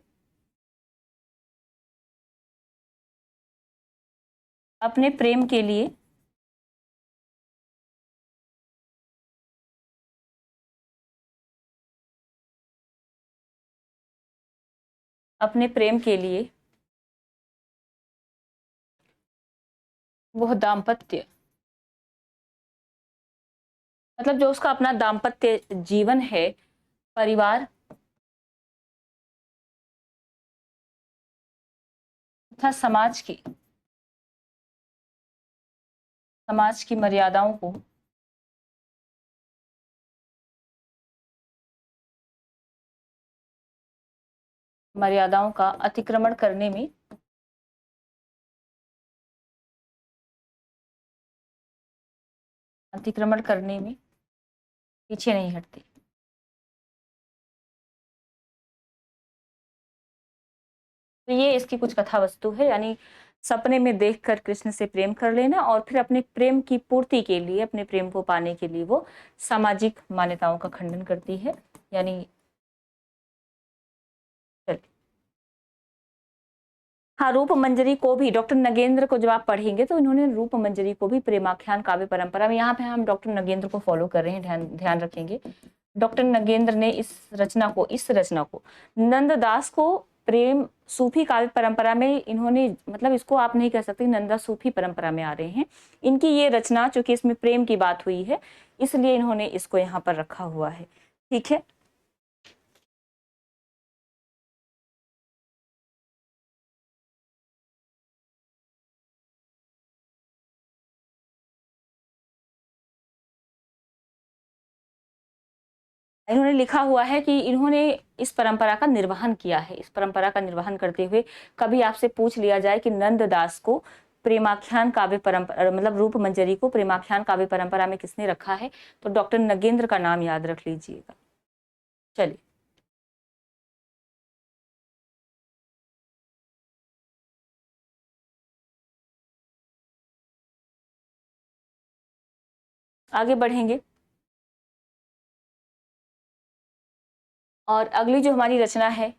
अपने प्रेम के लिए अपने प्रेम के लिए वह दाम्पत्य, मतलब जो उसका अपना दाम्पत्य जीवन है, परिवार तथा समाज की मर्यादाओं का अतिक्रमण करने में पीछे नहीं हटती। तो ये इसकी कुछ कथा वस्तु है, यानी सपने में देखकर कृष्ण से प्रेम कर लेना और फिर अपने प्रेम की पूर्ति के लिए, अपने प्रेम को पाने के लिए वो सामाजिक मान्यताओं का खंडन करती है। यानी हाँ, रूप मंजरी को भी डॉक्टर नगेंद्र को जब आप पढ़ेंगे तो इन्होंने रूप मंजरी को भी प्रेमाख्यान काव्य परंपरा में, यहाँ पे हम डॉक्टर नगेंद्र को फॉलो कर रहे हैं, ध्यान रखेंगे। डॉक्टर नगेंद्र ने इस रचना को नंददास को प्रेम सूफी काव्य परंपरा में इन्होंने, मतलब इसको आप नहीं कह सकते नंदा सूफी परंपरा में आ रहे हैं। इनकी ये रचना, चूंकि इसमें प्रेम की बात हुई है इसलिए इन्होंने इसको यहाँ पर रखा हुआ है, ठीक है। इन्होंने लिखा हुआ है कि इन्होंने इस परंपरा का निर्वहन किया है। इस परंपरा का निर्वहन करते हुए कभी आपसे पूछ लिया जाए कि नंददास को प्रेमाख्यान काव्य परंपरा, मतलब रूप मंजरी को प्रेमाख्यान काव्य परंपरा में किसने रखा है, तो डॉक्टर नगेंद्र का नाम याद रख लीजिएगा। चलिए आगे बढ़ेंगे। और अगली जो हमारी रचना है,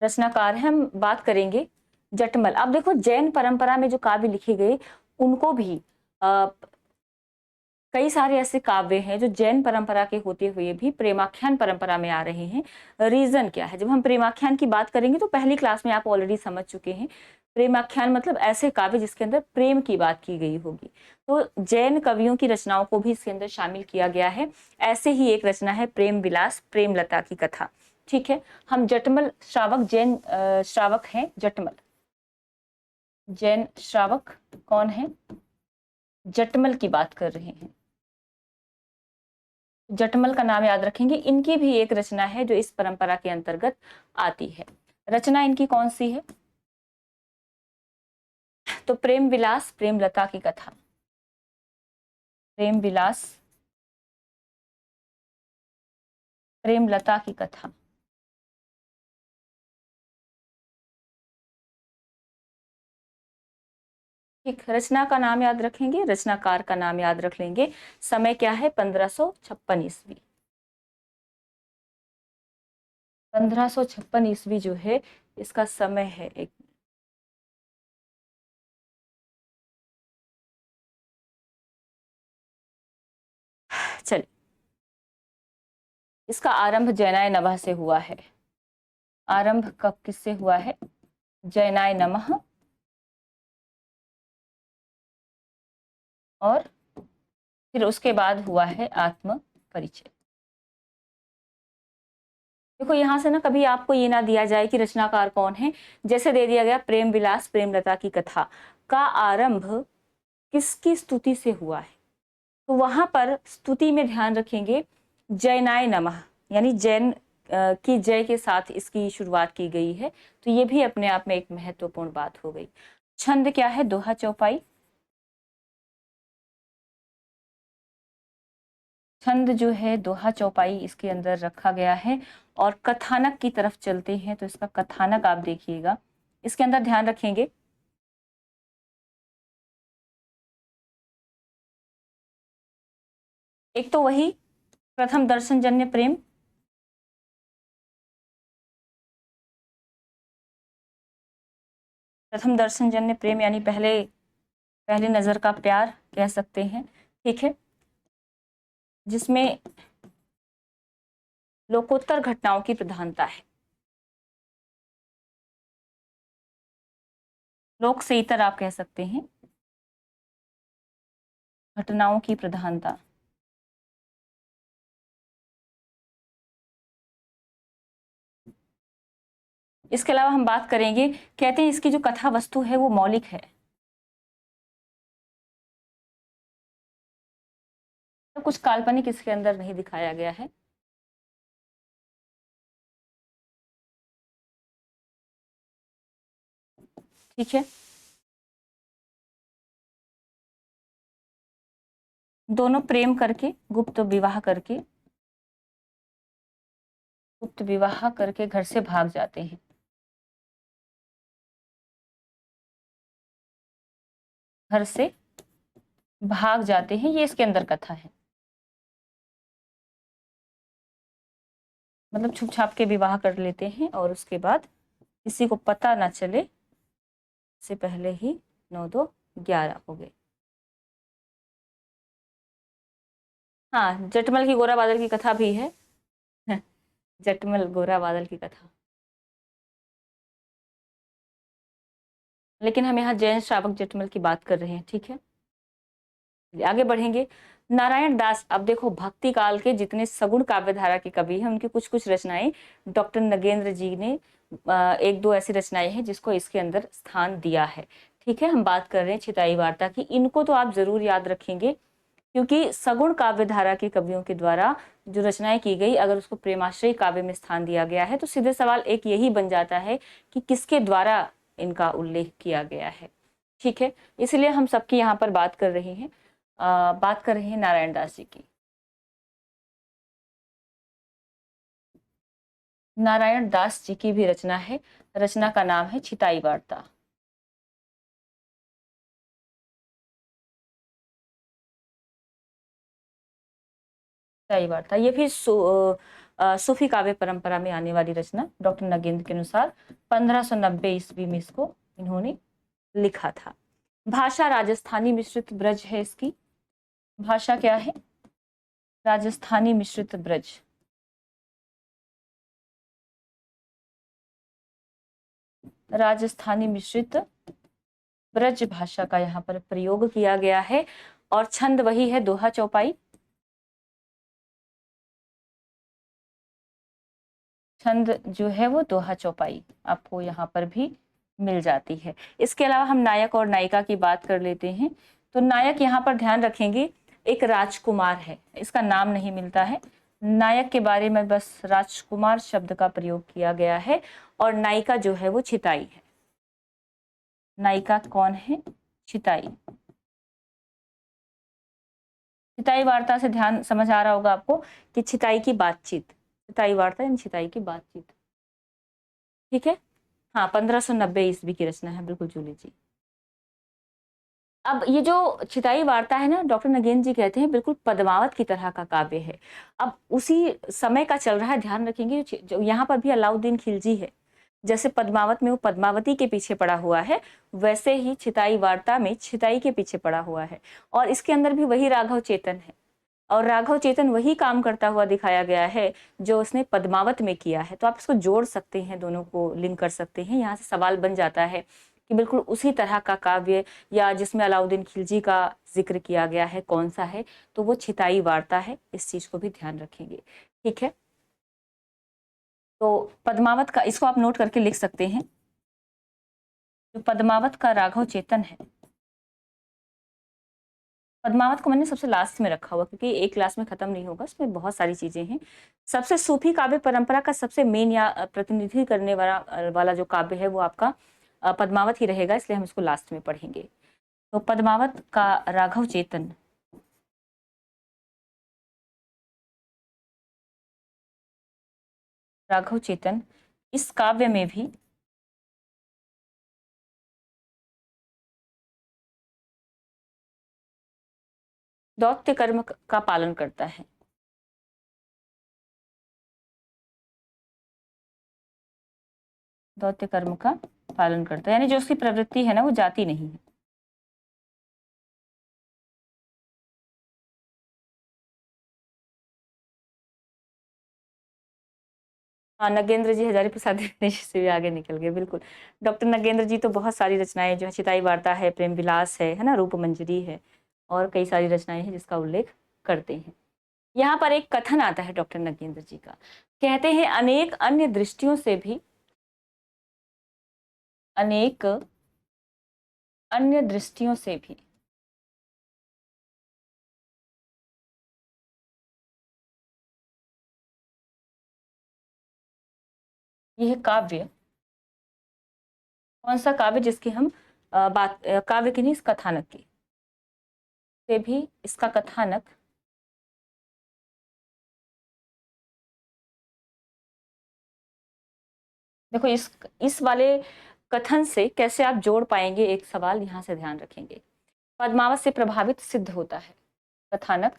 रचनाकार है, हम बात करेंगे जटमल। अब देखो जैन परंपरा में जो काव्य लिखे गए उनको भी कई सारे ऐसे काव्य हैं जो जैन परंपरा के होते हुए भी प्रेमाख्यान परंपरा में आ रहे हैं। रीजन क्या है, जब हम प्रेमाख्यान की बात करेंगे तो पहली क्लास में आप ऑलरेडी समझ चुके हैं, प्रेमाख्यान मतलब ऐसे काव्य जिसके अंदर प्रेम की बात की गई होगी। तो जैन कवियों की रचनाओं को भी इसके अंदर शामिल किया गया है। ऐसे ही एक रचना है प्रेम विलास प्रेमलता की कथा, ठीक है। हम जटमल श्रावक, जैन श्रावक हैं जटमल, जैन श्रावक कौन है, जटमल की बात कर रहे हैं। जटमल का नाम याद रखेंगे। इनकी भी एक रचना है जो इस परंपरा के अंतर्गत आती है। रचना इनकी कौन सी है, तो प्रेम विलास प्रेमलता की कथा, प्रेम विलास प्रेमलता की कथा। ठीक, रचना का नाम याद रखेंगे, रचनाकार का नाम याद रख लेंगे। समय क्या है? 1556 ईस्वी। 1556 ईस्वी जो है इसका समय है। एक चलिए, इसका आरंभ जयनाय नमः से हुआ है। आरंभ कब किससे हुआ है? जयनाय नमः। और फिर उसके बाद हुआ है आत्म परिचय। देखो यहाँ से ना कभी आपको ये ना दिया जाए कि रचनाकार कौन है, जैसे दे दिया गया प्रेम विलास प्रेमलता की कथा का आरंभ किसकी स्तुति से हुआ है, तो वहां पर स्तुति में ध्यान रखेंगे जयनाय नमः, यानी जैन की जय के साथ इसकी शुरुआत की गई है। तो ये भी अपने आप में एक महत्वपूर्ण बात हो गई। छंद क्या है? दोहा चौपाई। छंद जो है दोहा चौपाई इसके अंदर रखा गया है। और कथानक की तरफ चलते हैं तो इसका कथानक आप देखिएगा, इसके अंदर ध्यान रखेंगे एक तो वही प्रथम दर्शन जन्य प्रेम, प्रथम दर्शन जन्य प्रेम यानी पहले पहली नजर का प्यार कह सकते हैं। ठीक है, जिसमें लोकोत्तर घटनाओं की प्रधानता है। लोक से इतर आप कह सकते हैं, घटनाओं की प्रधानता। इसके अलावा हम बात करेंगे, कहते हैं इसकी जो कथा वस्तु है वो मौलिक है, तो कुछ काल्पनिक इसके अंदर नहीं दिखाया गया है। ठीक है, दोनों प्रेम करके गुप्त विवाह करके, गुप्त विवाह करके घर से भाग जाते हैं। घर से भाग जाते हैं, ये इसके अंदर कथा है। मतलब छुप छाप के विवाह कर लेते हैं और उसके बाद किसी को पता ना चले, से पहले ही 9 2 11 हो गए। हाँ, जटमल की गोरा बादल की कथा भी है। जटमल गोरा बादल की कथा, लेकिन हम यहाँ जैन श्रावक जटमल की बात कर रहे हैं। ठीक है, आगे बढ़ेंगे। नारायण दास, अब देखो भक्ति काल के जितने सगुण काव्य धारा के कवि हैं उनकी कुछ कुछ रचनाएं डॉक्टर नगेंद्र जी ने एक दो ऐसी रचनाएं हैं जिसको इसके अंदर स्थान दिया है। ठीक है, हम बात कर रहे हैं छिताई वार्ता की। इनको तो आप जरूर याद रखेंगे क्योंकि सगुण काव्य धारा के कवियों के द्वारा जो रचनाएं की गई, अगर उसको प्रेमाश्रय काव्य में स्थान दिया गया है तो सीधे सवाल एक यही बन जाता है कि किसके द्वारा इनका उल्लेख किया गया है। ठीक है, इसलिए हम सबकी यहाँ पर बात कर रहे हैं, बात कर रहे हैं नारायण दास जी की। नारायण दास जी की भी रचना है, रचना का नाम है छिताई वार्ता। छिताई वार्ता ये फिर सूफी काव्य परंपरा में आने वाली रचना, डॉक्टर नगेंद्र के अनुसार 1590 ईस्वी में इसको इन्होंने लिखा था। भाषा राजस्थानी मिश्रित ब्रज है इसकी। भाषा क्या है? राजस्थानी मिश्रित ब्रज। राजस्थानी मिश्रित ब्रज भाषा का यहाँ पर प्रयोग किया गया है। और छंद वही है दोहा चौपाई। छंद जो है वो दोहा चौपाई आपको यहाँ पर भी मिल जाती है। इसके अलावा हम नायक और नायिका की बात कर लेते हैं। तो नायक यहाँ पर ध्यान रखेंगे एक राजकुमार है, इसका नाम नहीं मिलता है। नायक के बारे में बस राजकुमार शब्द का प्रयोग किया गया है। और नायिका जो है वो छिताई है। नायिका कौन है? छिताई। छिताई वार्ता से ध्यान समझ आ रहा होगा आपको कि छिताई की बातचीत, छिताई वार्ता यानी छिताई की बातचीत। ठीक है, हाँ 1590 ईस्वी की रचना है, बिल्कुल जूली जी। अब ये जो छिताई वार्ता है ना, डॉक्टर नगेन जी कहते हैं बिल्कुल पद्मावत की तरह का काव्य है। अब उसी समय का चल रहा है, ध्यान रखेंगे, जो यहाँ पर भी अलाउद्दीन खिलजी है, जैसे पद्मावत में वो पद्मावती के पीछे पड़ा हुआ है, वैसे ही छिताई वार्ता में छिताई के पीछे पड़ा हुआ है। और इसके अंदर भी वही राघव चेतन है, और राघव चेतन वही काम करता हुआ दिखाया गया है जो उसने पद्मावत में किया है। तो आप इसको जोड़ सकते हैं, दोनों को लिंक कर सकते हैं। यहाँ से सवाल बन जाता है कि बिल्कुल उसी तरह का काव्य या जिसमें अलाउद्दीन खिलजी का जिक्र किया गया है कौन सा है, तो वो छिताई वार्ता है। इस चीज को भी ध्यान रखेंगे। ठीक है, तो पद्मावत का इसको आप नोट करके लिख सकते हैं। जो पद्मावत का राघव चेतन है, पद्मावत को मैंने सबसे लास्ट में रखा हुआ क्योंकि एक क्लास में खत्म नहीं होगा, इसमें बहुत सारी चीजें हैं। सबसे सूफी काव्य परंपरा का सबसे मेन या प्रतिनिधि करने वाला जो काव्य है वो आपका पद्मावत ही रहेगा, इसलिए हम इसको लास्ट में पढ़ेंगे। तो पद्मावत का राघव चेतन, राघव चेतन इस काव्य में भी दौत्य कर्म का पालन करता है। दौत्य कर्म का पालन करता है, यानी जो उसकी प्रवृत्ति है ना वो जाती नहीं है। हाँ, नगेंद्र जी हजारी प्रसाद द्विवेदी से भी आगे निकल गए, बिल्कुल। डॉक्टर नगेंद्र जी तो बहुत सारी रचनाएं जो है, चिताई वार्ता है, प्रेम विलास है ना, रूप मंजरी है, और कई सारी रचनाएं हैं जिसका उल्लेख करते हैं। यहाँ पर एक कथन आता है डॉक्टर नगेंद्र जी का, कहते हैं अनेक अन्य दृष्टियों से भी, अनेक अन्य दृष्टियों से भी यह काव्य, कौन सा काव्य जिसकी हम बात, काव्य की नहीं, इस कथानक की, से भी इसका कथानक देखो, इस वाले कथन से कैसे आप जोड़ पाएंगे, एक सवाल यहां से ध्यान रखेंगे। पद्मावत से प्रभावित सिद्ध होता है, कथानक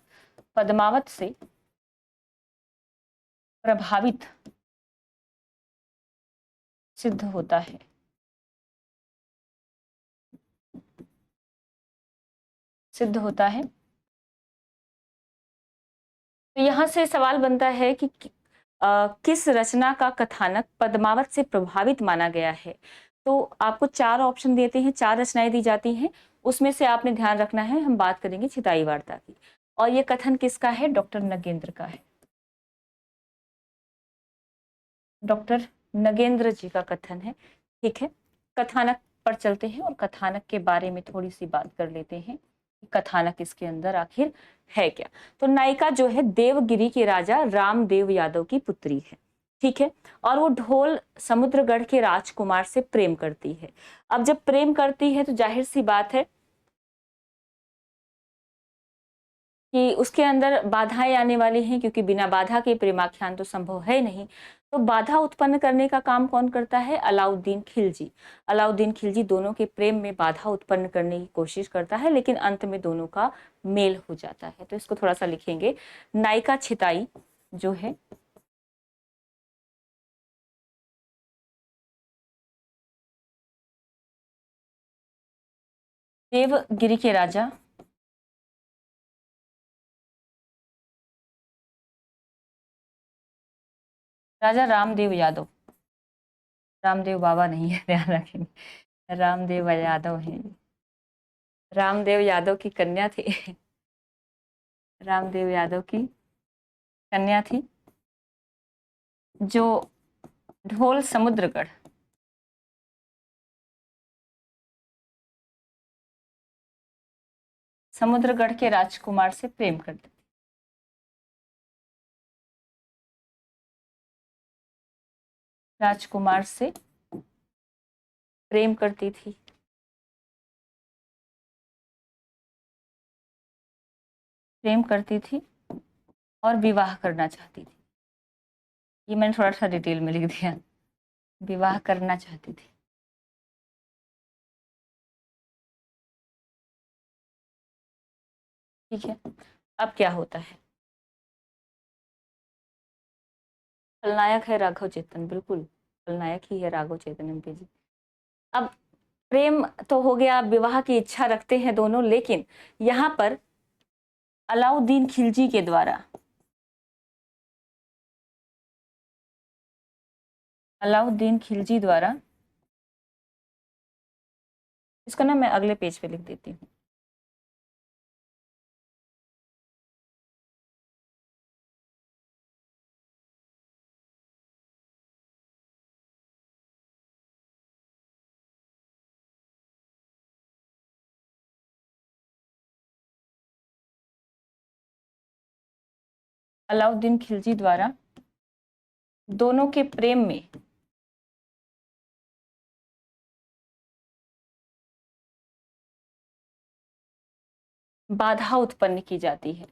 पद्मावत से प्रभावित सिद्ध होता है। सिद्ध होता है, तो यहां से सवाल बनता है कि किस रचना का कथानक पद्मावत से प्रभावित माना गया है। तो आपको चार ऑप्शन देते हैं, चार रचनाएं दी जाती हैं, उसमें से आपने ध्यान रखना है, हम बात करेंगे छिताई वार्ता की। और ये कथन किसका है? डॉक्टर नगेंद्र का है, डॉक्टर नगेंद्र जी का कथन है। ठीक है, कथानक पर चलते हैं और कथानक के बारे में थोड़ी सी बात कर लेते हैं, कथानक इसके अंदर आखिर है क्या। तो नायिका जो है देवगिरी के राजा रामदेव यादव की पुत्री है। ठीक है, और वो ढोल समुद्रगढ़ के राजकुमार से प्रेम करती है। अब जब प्रेम करती है तो जाहिर सी बात है कि उसके अंदर बाधाएं आने वाली हैं, क्योंकि बिना बाधा के प्रेमाख्यान तो संभव है नहीं। तो बाधा उत्पन्न करने का काम कौन करता है? अलाउद्दीन खिलजी। अलाउद्दीन खिलजी दोनों के प्रेम में बाधा उत्पन्न करने की कोशिश करता है, लेकिन अंत में दोनों का मेल हो जाता है। तो इसको थोड़ा सा लिखेंगे, नायिका छिताई जो है देवगिरी के राजा राजा रामदेव यादव, रामदेव बाबा नहीं है, ध्यान रखेंगे, रामदेव यादव है, रामदेव यादव की कन्या थी, रामदेव यादव की कन्या थी, जो ढोल समुद्रगढ़, समुद्रगढ़ के राजकुमार से प्रेम करती, राजकुमार से प्रेम करती थी। प्रेम करती थी और विवाह करना चाहती थी। ये मैंने थोड़ा सा डिटेल में लिख दिया, विवाह करना चाहती थी। ठीक है, अब क्या होता है? खलनायक है राघव चेतन, बिल्कुल खलनायक ही है राघव चेतन एमपी जी। अब प्रेम तो हो गया, विवाह की इच्छा रखते हैं दोनों, लेकिन यहाँ पर अलाउद्दीन खिलजी के द्वारा, अलाउद्दीन खिलजी द्वारा, इसको ना मैं अगले पेज पे लिख देती हूँ। अलाउद्दीन खिलजी द्वारा दोनों के प्रेम में बाधा उत्पन्न की जाती है।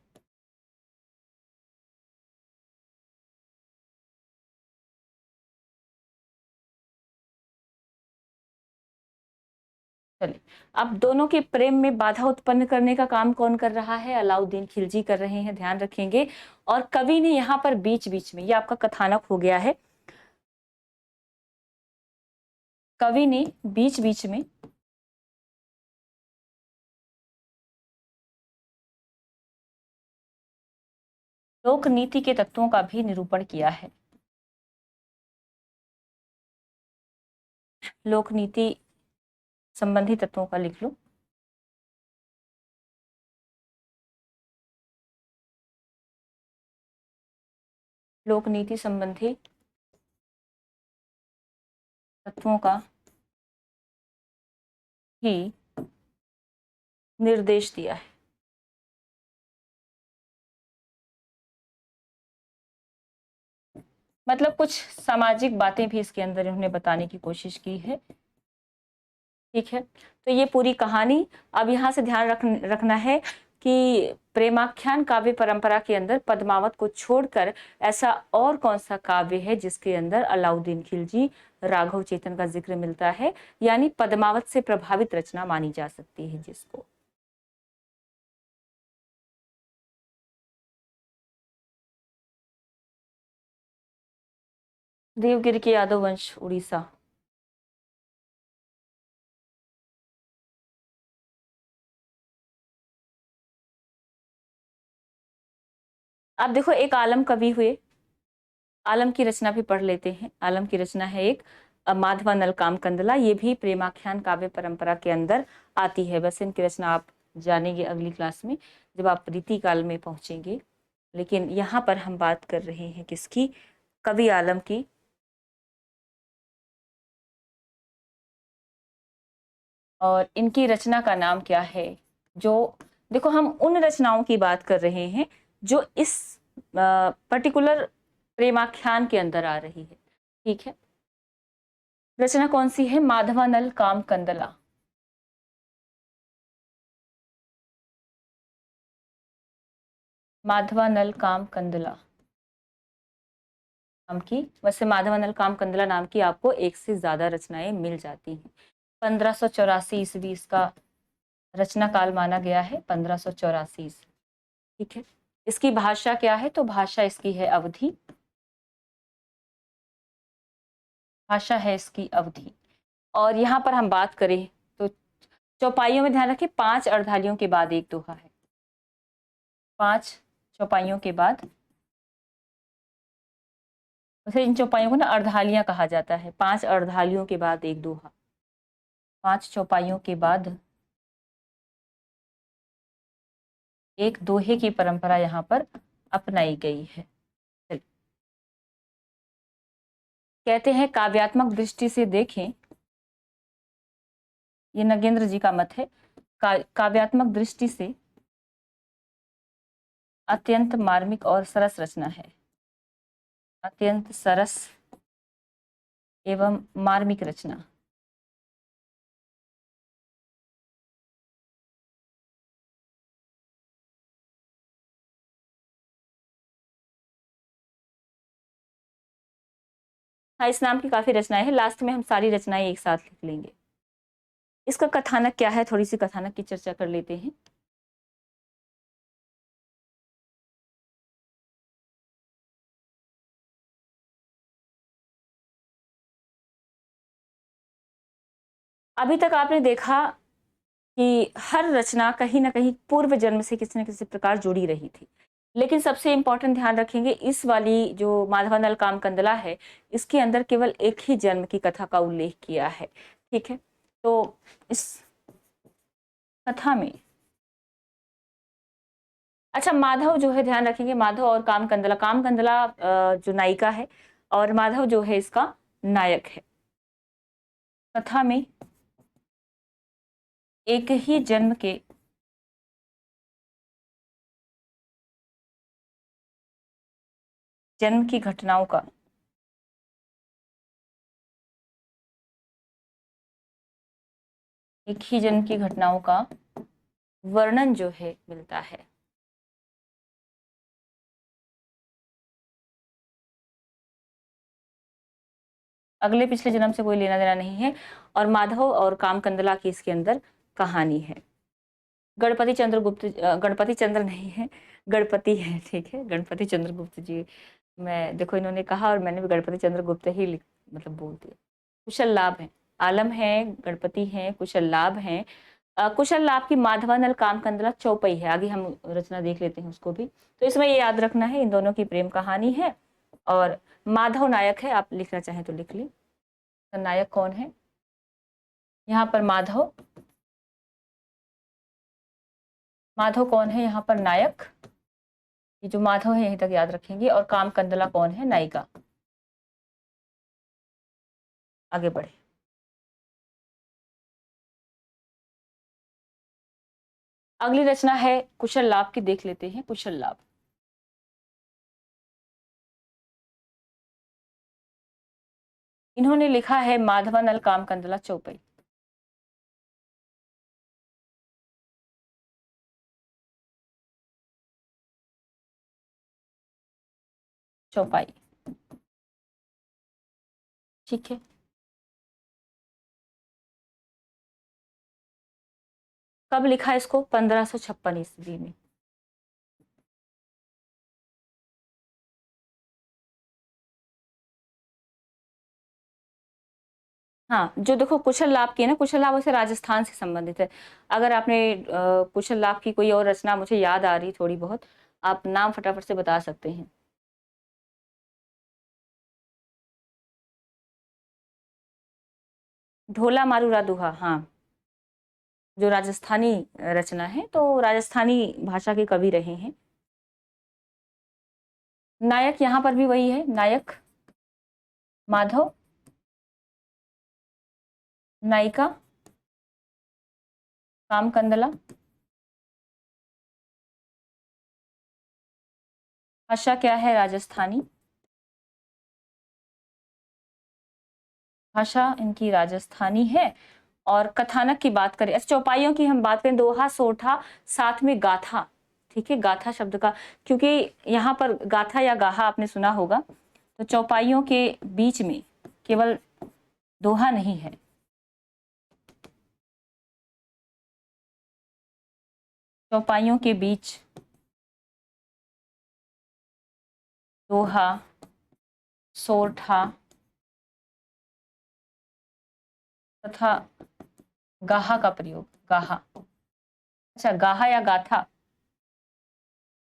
चलिए, अब दोनों के प्रेम में बाधा उत्पन्न करने का काम कौन कर रहा है? अलाउद्दीन खिलजी कर रहे हैं, ध्यान रखेंगे। और कवि ने यहाँ पर बीच बीच में, ये आपका कथानक हो गया है, कवि ने बीच बीच में लोक नीति के तत्वों का भी निरूपण किया है। लोक नीति संबंधी तत्वों का लिख लो। लोक नीति संबंधी तत्वों का ही निर्देश दिया है। मतलब कुछ सामाजिक बातें भी इसके अंदर इन्होंने बताने की कोशिश की है। ठीक है, तो ये पूरी कहानी। अब यहाँ से ध्यान रखना है कि प्रेमाख्यान काव्य परंपरा के अंदर पद्मावत को छोड़कर ऐसा और कौन सा काव्य है जिसके अंदर अलाउद्दीन खिलजी, राघव चेतन का जिक्र मिलता है, यानी पद्मावत से प्रभावित रचना मानी जा सकती है जिसको। देवगिरी के यादव वंश, उड़ीसा। अब देखो, एक आलम कवि हुए, आलम की रचना भी पढ़ लेते हैं। आलम की रचना है एक माधवानल काम कंदला, ये भी प्रेमाख्यान काव्य परंपरा के अंदर आती है। बस इनकी रचना आप जानेंगे अगली क्लास में जब आप रीति काल में पहुंचेंगे, लेकिन यहाँ पर हम बात कर रहे हैं किसकी? कवि आलम की। और इनकी रचना का नाम क्या है? जो देखो, हम उन रचनाओं की बात कर रहे हैं जो इस पर्टिकुलर प्रेमाख्यान के अंदर आ रही है। ठीक है, रचना कौन सी है? माधवानल काम कंदला। माधवानल काम कंदला नाम की, वैसे माधवानल काम कंदला नाम की आपको एक से ज्यादा रचनाएं मिल जाती हैं। 1584 ईस्वी इसका रचना काल माना गया है, 1584 ईस्वी। ठीक है, इसकी भाषा क्या है? तो भाषा इसकी है अवधी, भाषा है इसकी अवधी। और यहाँ पर हम बात करें तो चौपाइयों में ध्यान रखें, 5 अर्धालियों के बाद एक दोहा है। 5 चौपाइयों के बाद, वैसे इन चौपाइयों को ना अर्धालियां कहा जाता है। 5 अर्धालियों के बाद एक दोहा, 5 चौपाइयों के बाद एक दोहे की परंपरा यहाँ पर अपनाई गई है। कहते हैं काव्यात्मक दृष्टि से देखें, ये नगेंद्र जी का मत है, काव्यात्मक दृष्टि से अत्यंत मार्मिक और सरस रचना है। अत्यंत सरस एवं मार्मिक रचना। हाँ, इस नाम की काफी रचनाएं हैं, लास्ट में हम सारी रचनाएं एक साथ लिख लेंगे। इसका कथानक क्या है, थोड़ी सी कथानक की चर्चा कर लेते हैं। अभी तक आपने देखा कि हर रचना कहीं ना कहीं पूर्व जन्म से किसी न किसी प्रकार जुड़ी रही थी, लेकिन सबसे इंपॉर्टेंट ध्यान रखेंगे, इस वाली जो माधवानल कामकंदला है, इसके अंदर केवल एक ही जन्म की कथा का उल्लेख किया है। ठीक है, तो इस कथा में अच्छा, माधव जो है, ध्यान रखेंगे, माधव और कामकंदला, कामकंदला जो नायिका है और माधव जो है इसका नायक है। कथा में एक ही जन्म के जन्म की घटनाओं का एक ही जन्म की घटनाओं का वर्णन जो है मिलता है। अगले पिछले जन्म से कोई लेना देना नहीं है, और माधव और कामकंदला की इसके अंदर कहानी है। गणपति चंद्रगुप्त, गणपति चंद्र नहीं है, गणपति है, ठीक है, गणपति चंद्रगुप्त जी। मैं देखो, इन्होंने कहा और मैंने भी गणपति चंद्रगुप्त ही मतलब बोल दिया। कुशल लाभ है, आलम है, गणपति है, कुशल लाभ है। कुशल लाभ की माधवानल कामकंदला चौपाई है, आगे हम रचना देख लेते हैं उसको भी। तो इसमें ये याद रखना है, इन दोनों की प्रेम कहानी है और माधव नायक है। आप लिखना चाहें तो लिख ली, तो नायक कौन है यहाँ पर? माधव। माधव कौन है यहाँ पर? नायक। ये जो माधव है यहीं तक याद रखेंगे, और कामकंदला कौन है? नायिका। आगे बढ़े। अगली रचना है कुशल लाभ की, देख लेते हैं। कुशल लाभ, इन्होंने लिखा है माधवानल कामकंदला चौपाई। चौपाई, ठीक है। कब लिखा इसको? 1556 ईस्वी में। हाँ, जो देखो कुशल लाभ की है ना, कुशल लाभ वैसे राजस्थान से संबंधित है। अगर आपने कुशल लाभ की कोई और रचना मुझे याद आ रही थोड़ी बहुत, आप नाम फटाफट से बता सकते हैं। ढोला मारूरा दुहा, हाँ, जो राजस्थानी रचना है, तो राजस्थानी भाषा के कवि रहे हैं। नायक यहाँ पर भी वही है, नायक माधव, नायिका कामकंदला। भाषा क्या है? राजस्थानी। भाषा इनकी राजस्थानी है। और कथानक की बात करें, चौपाइयों की हम बात करें, दोहा, सोठा, साथ में गाथा। ठीक है, गाथा शब्द का, क्योंकि यहाँ पर गाथा या गाहा आपने सुना होगा, तो चौपाइयों के बीच में केवल दोहा नहीं है, चौपाइयों के बीच दोहा, सोठा तथा गाहा का प्रयोग। गाहा, अच्छा, गाहा या गाथा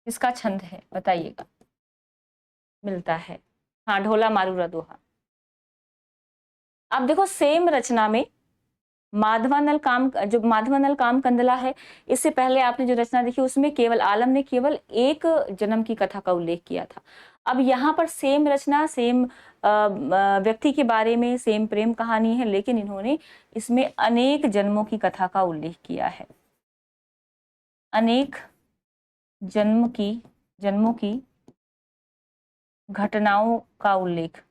किसका छंद है बताइएगा? मिलता है, हाँ, ढोला मारूरा दोहा। अब देखो, सेम रचना में माधवानल काम, जो माधवानल कामकंदला है, इससे पहले आपने जो रचना देखी उसमें केवल आलम ने केवल एक जन्म की कथा का उल्लेख किया था। अब यहाँ पर सेम रचना, सेम व्यक्ति के बारे में, सेम प्रेम कहानी है, लेकिन इन्होंने इसमें अनेक जन्मों की कथा का उल्लेख किया है। अनेक जन्मों की घटनाओं का उल्लेख।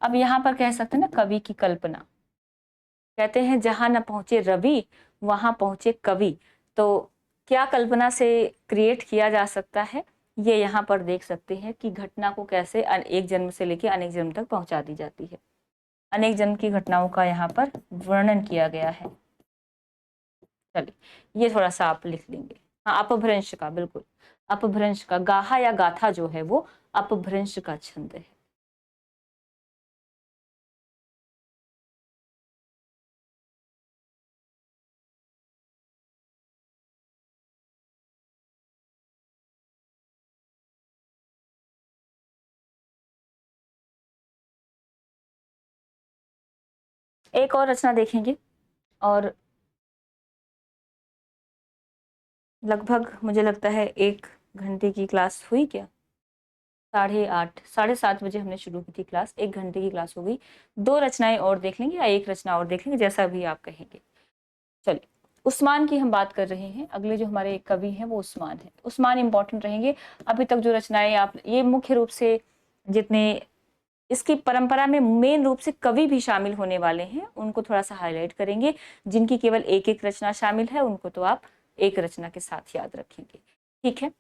अब यहाँ पर कह सकते हैं ना, कवि की कल्पना। कहते हैं जहां न पहुंचे रवि वहां पहुंचे कवि। तो क्या कल्पना से क्रिएट किया जा सकता है, ये यहाँ पर देख सकते हैं कि घटना को कैसे एक जन्म से लेकर अनेक जन्म तक पहुंचा दी जाती है। अनेक जन्म की घटनाओं का यहाँ पर वर्णन किया गया है। चलिए ये थोड़ा सा आप लिख लेंगे। हाँ, अपभ्रंश का, बिल्कुल अपभ्रंश का, गाहा या गाथा जो है वो अपभ्रंश का छंद है। एक और रचना देखेंगे और लगभग मुझे लगता है 1 घंटे की क्लास हुई क्या, 8:30 7:30 बजे हमने शुरू की थी क्लास, 1 घंटे की क्लास हो गई। 2 रचनाएं और देख लेंगे या एक रचना और देख लेंगे, जैसा भी आप कहेंगे। चलिए उस्मान की हम बात कर रहे हैं। अगले जो हमारे कवि हैं वो उस्मान है। उस्मान इंपॉर्टेंट रहेंगे। अभी तक जो रचनाएं आप, ये मुख्य रूप से जितने इसकी परंपरा में मेन रूप से कवि भी शामिल होने वाले हैं उनको थोड़ा सा हाईलाइट करेंगे। जिनकी केवल एक एक रचना शामिल है उनको तो आप एक रचना के साथ याद रखेंगे, ठीक है।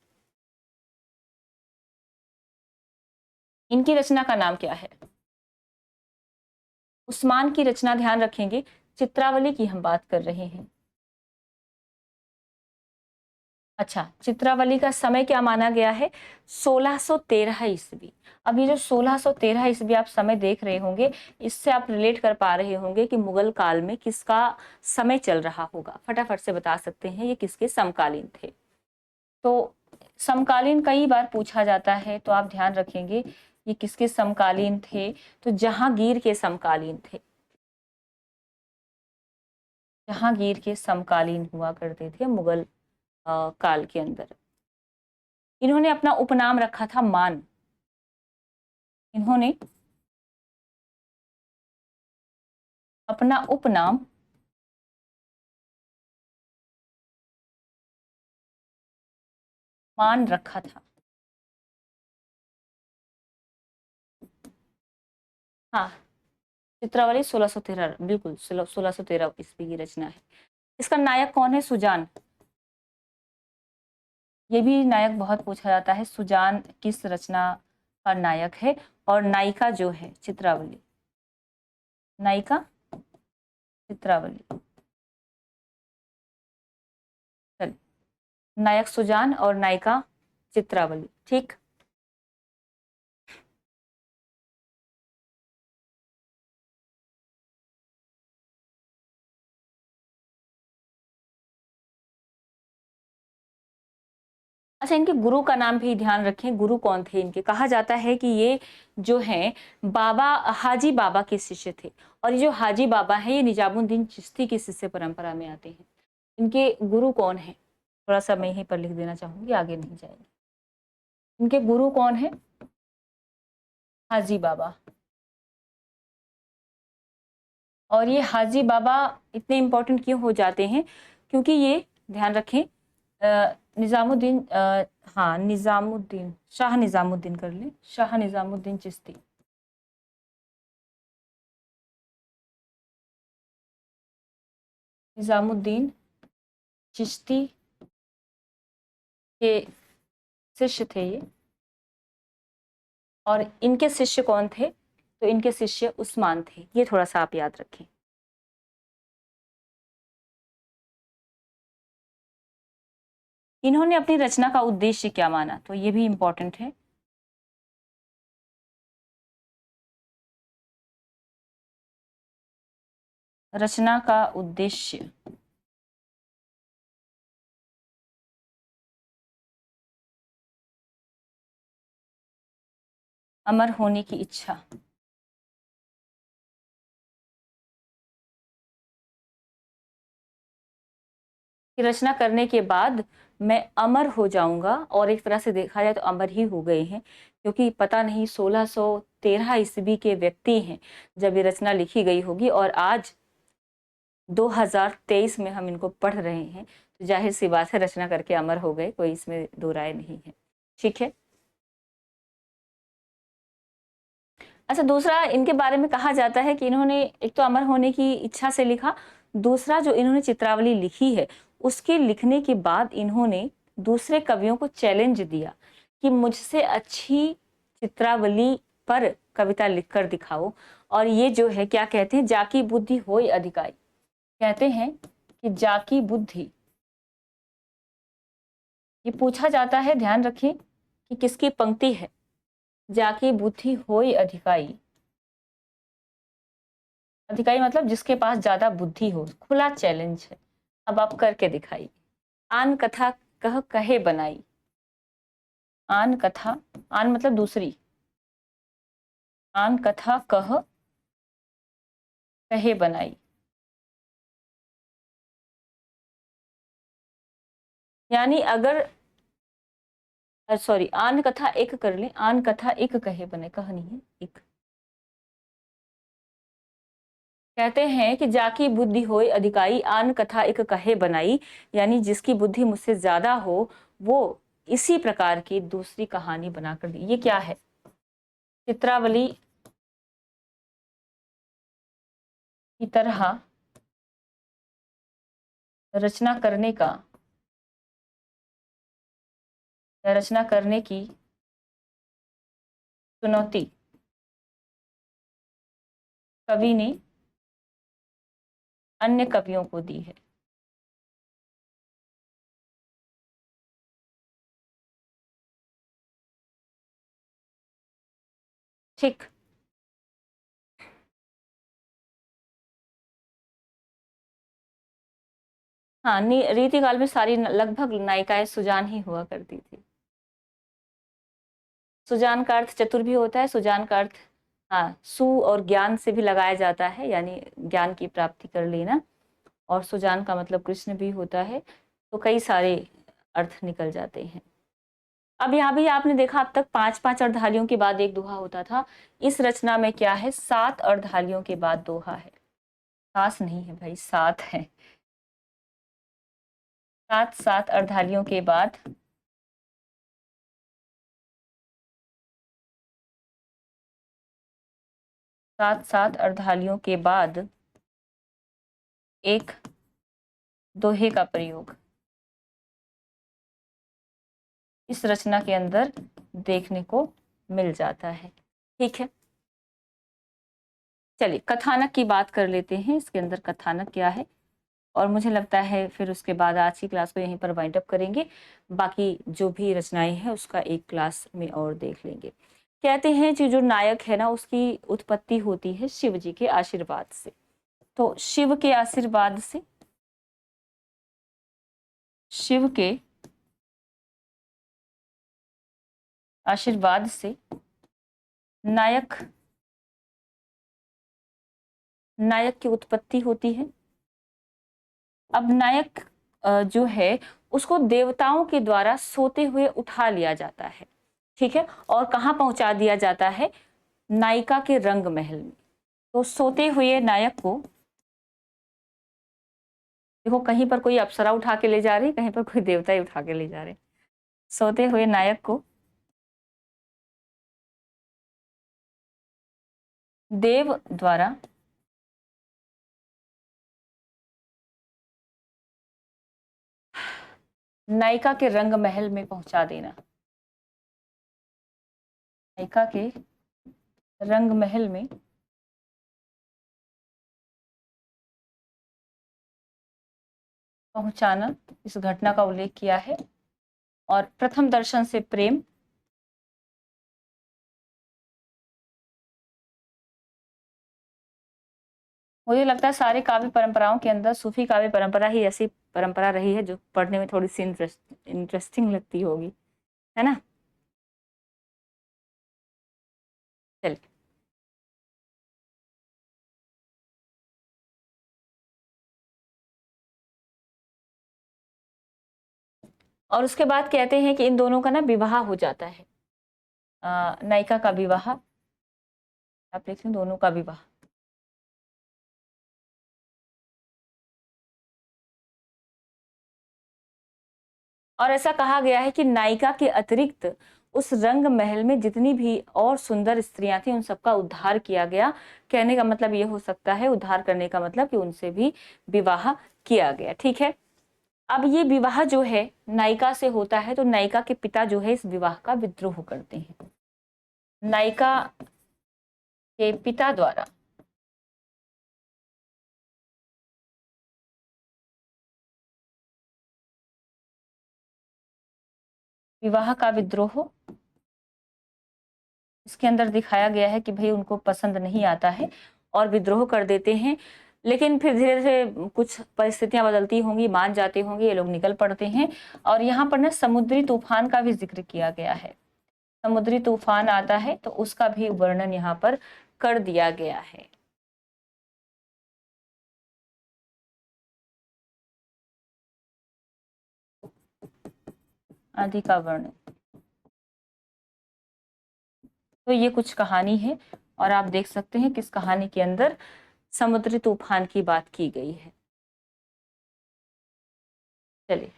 इनकी रचना का नाम क्या है? उस्मान की रचना ध्यान रखेंगे, चित्रावली की हम बात कर रहे हैं। अच्छा, चित्रावली का समय क्या माना गया है? 1613 ईस्वी। अब ये जो 1613 ईस्वी आप समय देख रहे होंगे, इससे आप रिलेट कर पा रहे होंगे कि मुगल काल में किसका समय चल रहा होगा। फटाफट से बता सकते हैं ये किसके समकालीन थे। तो समकालीन कई बार पूछा जाता है, तो आप ध्यान रखेंगे ये किसके समकालीन थे। तो जहांगीर के समकालीन थे। जहांगीर के समकालीन हुआ करते थे मुगल काल के अंदर। इन्होंने अपना उपनाम रखा था मान। इन्होंने अपना उपनाम मान रखा था। हाँ, चित्रावली 1613, बिल्कुल 1613 ईस्वी की रचना है। इसका नायक कौन है? सुजान। ये भी नायक बहुत पूछा जाता है, सुजान किस रचना का नायक है। और नायिका जो है चित्रावली, नायिका चित्रावली। चलिए, नायक सुजान और नायिका चित्रावली, ठीक। अच्छा, इनके गुरु का नाम भी ध्यान रखें। गुरु कौन थे इनके? कहा जाता है कि ये जो हैं बाबा हाजी बाबा के शिष्य थे। और ये जो हाजी बाबा है ये निजामुद्दीन चिश्ती की शिष्य परंपरा में आते हैं। इनके गुरु कौन है? थोड़ा सा मैं यहीं पर लिख देना चाहूंगी, आगे नहीं जाएंगे। इनके गुरु कौन है? हाजी बाबा। और ये हाजी बाबा इतने इंपॉर्टेंट क्यों हो जाते हैं? क्योंकि ये ध्यान रखें निजामुद्दीन, हाँ निजामुद्दीन, शाह निजामुद्दीन कर ले, शाह निजामुद्दीन चिश्ती। निजामुद्दीन चिश्ती के शिष्य थे ये। और इनके शिष्य कौन थे? तो इनके शिष्य उस्मान थे। ये थोड़ा सा आप याद रखें। इन्होंने अपनी रचना का उद्देश्य क्या माना? तो ये भी इंपॉर्टेंट है। रचना का उद्देश्य, अमर होने की इच्छा। कि रचना करने के बाद मैं अमर हो जाऊंगा। और एक तरह से देखा जाए तो अमर ही हो गए हैं, क्योंकि पता नहीं 1613 ईस्वी के व्यक्ति हैं जब ये रचना लिखी गई होगी, और आज 2023 में हम इनको पढ़ रहे हैं। तो जाहिर सी बात है रचना करके अमर हो गए, कोई इसमें दो राय नहीं है, ठीक है। अच्छा, दूसरा इनके बारे में कहा जाता है कि इन्होंने एक तो अमर होने की इच्छा से लिखा, दूसरा जो इन्होंने चित्रावली लिखी है उसके लिखने के बाद इन्होंने दूसरे कवियों को चैलेंज दिया कि मुझसे अच्छी चित्रावली पर कविता लिखकर दिखाओ। और ये जो है क्या कहते हैं, जाकी बुद्धि होय अधिकाई। कहते हैं कि जाकी बुद्धि, ये पूछा जाता है, ध्यान रखिए कि किसकी पंक्ति है। जाकी बुद्धि होय अधिकाई, अधिकाई मतलब जिसके पास ज्यादा बुद्धि हो। खुला चैलेंज है, अब आप करके दिखाइए। आन कथा कह कहे बनाई, आन कथा, आन मतलब दूसरी, आन कथा कह कहे बनाई, यानी अगर सॉरी, आन कथा एक कर ले, आन कथा एक कहे बने, कह नहीं है एक। कहते हैं कि जाकी बुद्धि होय अधिकाई, आन कथा एक कहे बनाई, यानी जिसकी बुद्धि मुझसे ज्यादा हो वो इसी प्रकार की दूसरी कहानी बनाकर दी। ये क्या है, चित्रावली की तरह रचना करने का, या रचना करने की चुनौती कवि ने अन्य कवियों को दी है। ठीक, हाँ, रीतिकाल में सारी लगभग नायिकाएं सुजान ही हुआ करती थी। सुजान का अर्थ चतुर भी होता है, सुजान का अर्थ हाँ सु और ज्ञान से भी लगाया जाता है, यानी ज्ञान की प्राप्ति कर लेना। और सुजान का मतलब कृष्ण भी होता है, तो कई सारे अर्थ निकल जाते हैं। अब यहाँ भी आपने देखा अब तक 5-5 अर्धालियों के बाद एक दोहा होता था। इस रचना में क्या है, 7 अर्धालियों के बाद दोहा है। 5 नहीं है भाई, 7 है। 7 अर्धालियों के बाद 7 अर्धालियों के बाद एक दोहे का प्रयोग इस रचना के अंदर देखने को मिल जाता है। ठीक है, चलिए कथानक की बात कर लेते हैं। इसके अंदर कथानक क्या है, और मुझे लगता है फिर उसके बाद आज की क्लास को यहीं पर वाइंड अप करेंगे। बाकी जो भी रचनाएं हैं उसका एक क्लास में और देख लेंगे। कहते हैं कि जो नायक है ना, उसकी उत्पत्ति होती है शिव जी के आशीर्वाद से। तो शिव के आशीर्वाद से, शिव के आशीर्वाद से नायक, नायक की उत्पत्ति होती है। अब नायक जो है उसको देवताओं के द्वारा सोते हुए उठा लिया जाता है। ठीक है, और कहाँ पहुंचा दिया जाता है, नायिका के रंग महल में। तो सोते हुए नायक को देखो, कहीं पर कोई अप्सरा उठा के ले जा रही, कहीं पर कोई देवता ही उठा के ले जा रहे। सोते हुए नायक को देव द्वारा नायिका के रंग महल में पहुंचा देना, नायिका के रंग महल में पहुंचाना, इस घटना का उल्लेख किया है। और प्रथम दर्शन से प्रेम, मुझे लगता है सारे काव्य परंपराओं के अंदर सूफी काव्य परंपरा ही ऐसी परंपरा रही है जो पढ़ने में थोड़ी सी इंटरेस्टिंग लगती होगी, है ना। चलिए, और उसके बाद कहते हैं कि इन दोनों का ना विवाह हो जाता है। नायिका का विवाह, आप देखें दोनों का विवाह। और ऐसा कहा गया है कि नायिका के अतिरिक्त उस रंग महल में जितनी भी और सुंदर स्त्रियां थी उन सबका उद्धार किया गया। कहने का मतलब ये हो सकता है, उद्धार करने का मतलब कि उनसे भी विवाह किया गया। ठीक है, अब ये विवाह जो है नायिका से होता है, तो नायिका के पिता जो है इस विवाह का विद्रोह करते हैं। नायिका के पिता द्वारा विवाह का विद्रोह, इसके अंदर दिखाया गया है कि भाई उनको पसंद नहीं आता है और विद्रोह कर देते हैं। लेकिन फिर धीरे धीरे कुछ परिस्थितियां बदलती होंगी, मान जाते होंगे, ये लोग निकल पड़ते हैं। और यहाँ पर ना समुद्री तूफान का भी जिक्र किया गया है। समुद्री तूफान आता है तो उसका भी वर्णन यहाँ पर कर दिया गया है। आदि का वर्णन, तो ये कुछ कहानी है और आप देख सकते हैं किस कहानी के अंदर समुद्री तूफान की बात की गई है। चलिए,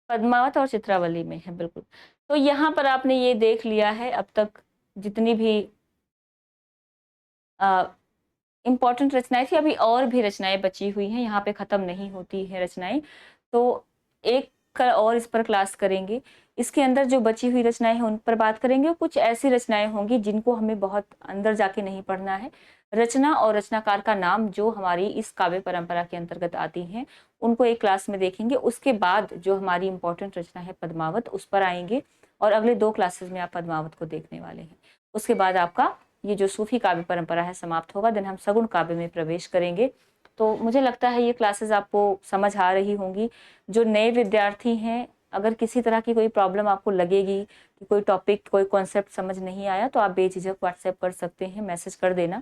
पद्मावत और चित्रावली में है, बिल्कुल। तो यहाँ पर आपने ये देख लिया है अब तक जितनी भी इम्पोर्टेंट रचनाएं थी। अभी और भी रचनाएं बची हुई हैं, यहाँ पे खत्म नहीं होती है रचनाएं। तो एक और इस पर क्लास करेंगे। इसके अंदर जो बची हुई रचनाएं हैं उन पर बात करेंगे। कुछ ऐसी रचनाएं होंगी जिनको हमें बहुत अंदर जाके नहीं पढ़ना है। रचना और रचनाकार का नाम जो हमारी इस काव्य परंपरा के अंतर्गत आती हैं उनको एक क्लास में देखेंगे। उसके बाद जो हमारी इंपॉर्टेंट रचना है पद्मावत, उस पर आएंगे और अगले 2 क्लासेस में आप पद्मावत को देखने वाले हैं। उसके बाद आपका ये जो सूफी काव्य परंपरा है समाप्त होगा, देन हम सगुण काव्य में प्रवेश करेंगे। तो मुझे लगता है ये क्लासेस आपको समझ आ रही होंगी। जो नए विद्यार्थी हैं, अगर किसी तरह की कोई प्रॉब्लम आपको लगेगी कि कोई टॉपिक, कोई कॉन्सेप्ट समझ नहीं आया, तो आप बेझिझक व्हाट्सएप कर सकते हैं, मैसेज कर देना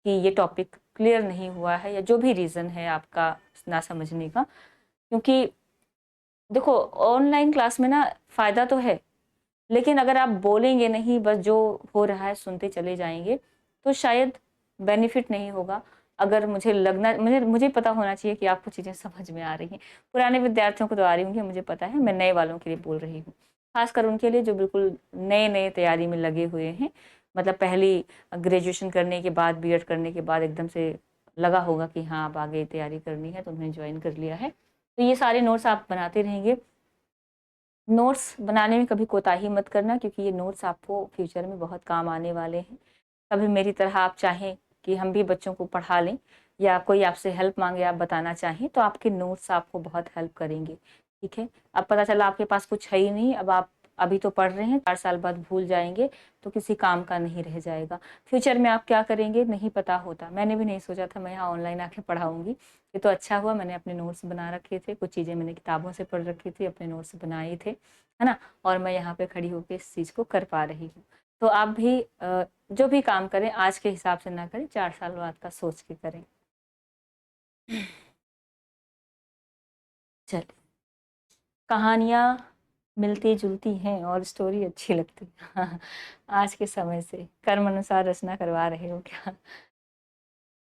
कि ये टॉपिक क्लियर नहीं हुआ है या जो भी रीज़न है आपका ना समझने का। क्योंकि देखो, ऑनलाइन क्लास में ना फ़ायदा तो है, लेकिन अगर आप बोलेंगे नहीं, बस जो हो रहा है सुनते चले जाएंगे, तो शायद बेनिफिट नहीं होगा। अगर मुझे पता होना चाहिए कि आपको चीज़ें समझ में आ रही हैं। पुराने विद्यार्थियों को तो आ रही होंगी, मुझे पता है। मैं नए वालों के लिए बोल रही हूँ, खासकर उनके लिए जो बिल्कुल नए नए तैयारी में लगे हुए हैं। मतलब पहली ग्रेजुएशन करने के बाद, बीएड करने के बाद एकदम से लगा होगा कि हाँ अब आगे तैयारी करनी है, तो उन्होंने ज्वाइन कर लिया है। तो ये सारे नोट्स आप बनाते रहेंगे। नोट्स बनाने में कभी कोताही मत करना, क्योंकि ये नोट्स आपको फ्यूचर में बहुत काम आने वाले हैं। कभी मेरी तरह आप चाहें कि हम भी बच्चों को पढ़ा लें या कोई आपसे हेल्प मांगे, आप बताना चाहें, तो आपके नोट्स आपको बहुत हेल्प करेंगे। ठीक है, अब पता चला आपके पास कुछ है ही नहीं, अब आप अभी तो पढ़ रहे हैं, 4 साल बाद भूल जाएंगे तो किसी काम का नहीं रह जाएगा। फ्यूचर में आप क्या करेंगे नहीं पता होता। मैंने भी नहीं सोचा था मैं यहाँ ऑनलाइन आके पढ़ाऊंगी। ये तो अच्छा हुआ, मैंने अपने नोट्स बना रखे थे, कुछ चीज़ें मैंने किताबों से पढ़ रखी थी, अपने नोट्स बनाए थे, है ना। और मैं यहाँ पे खड़ी होकर इस चीज़ को कर पा रही हूँ। तो आप भी जो भी काम करें आज के हिसाब से ना करें, 4 साल बाद का सोच के करें। चलिए, कहानियाँ मिलती जुलती हैं और स्टोरी अच्छी लगती है। आज के समय से कर्म अनुसार रचना करवा रहे हो क्या?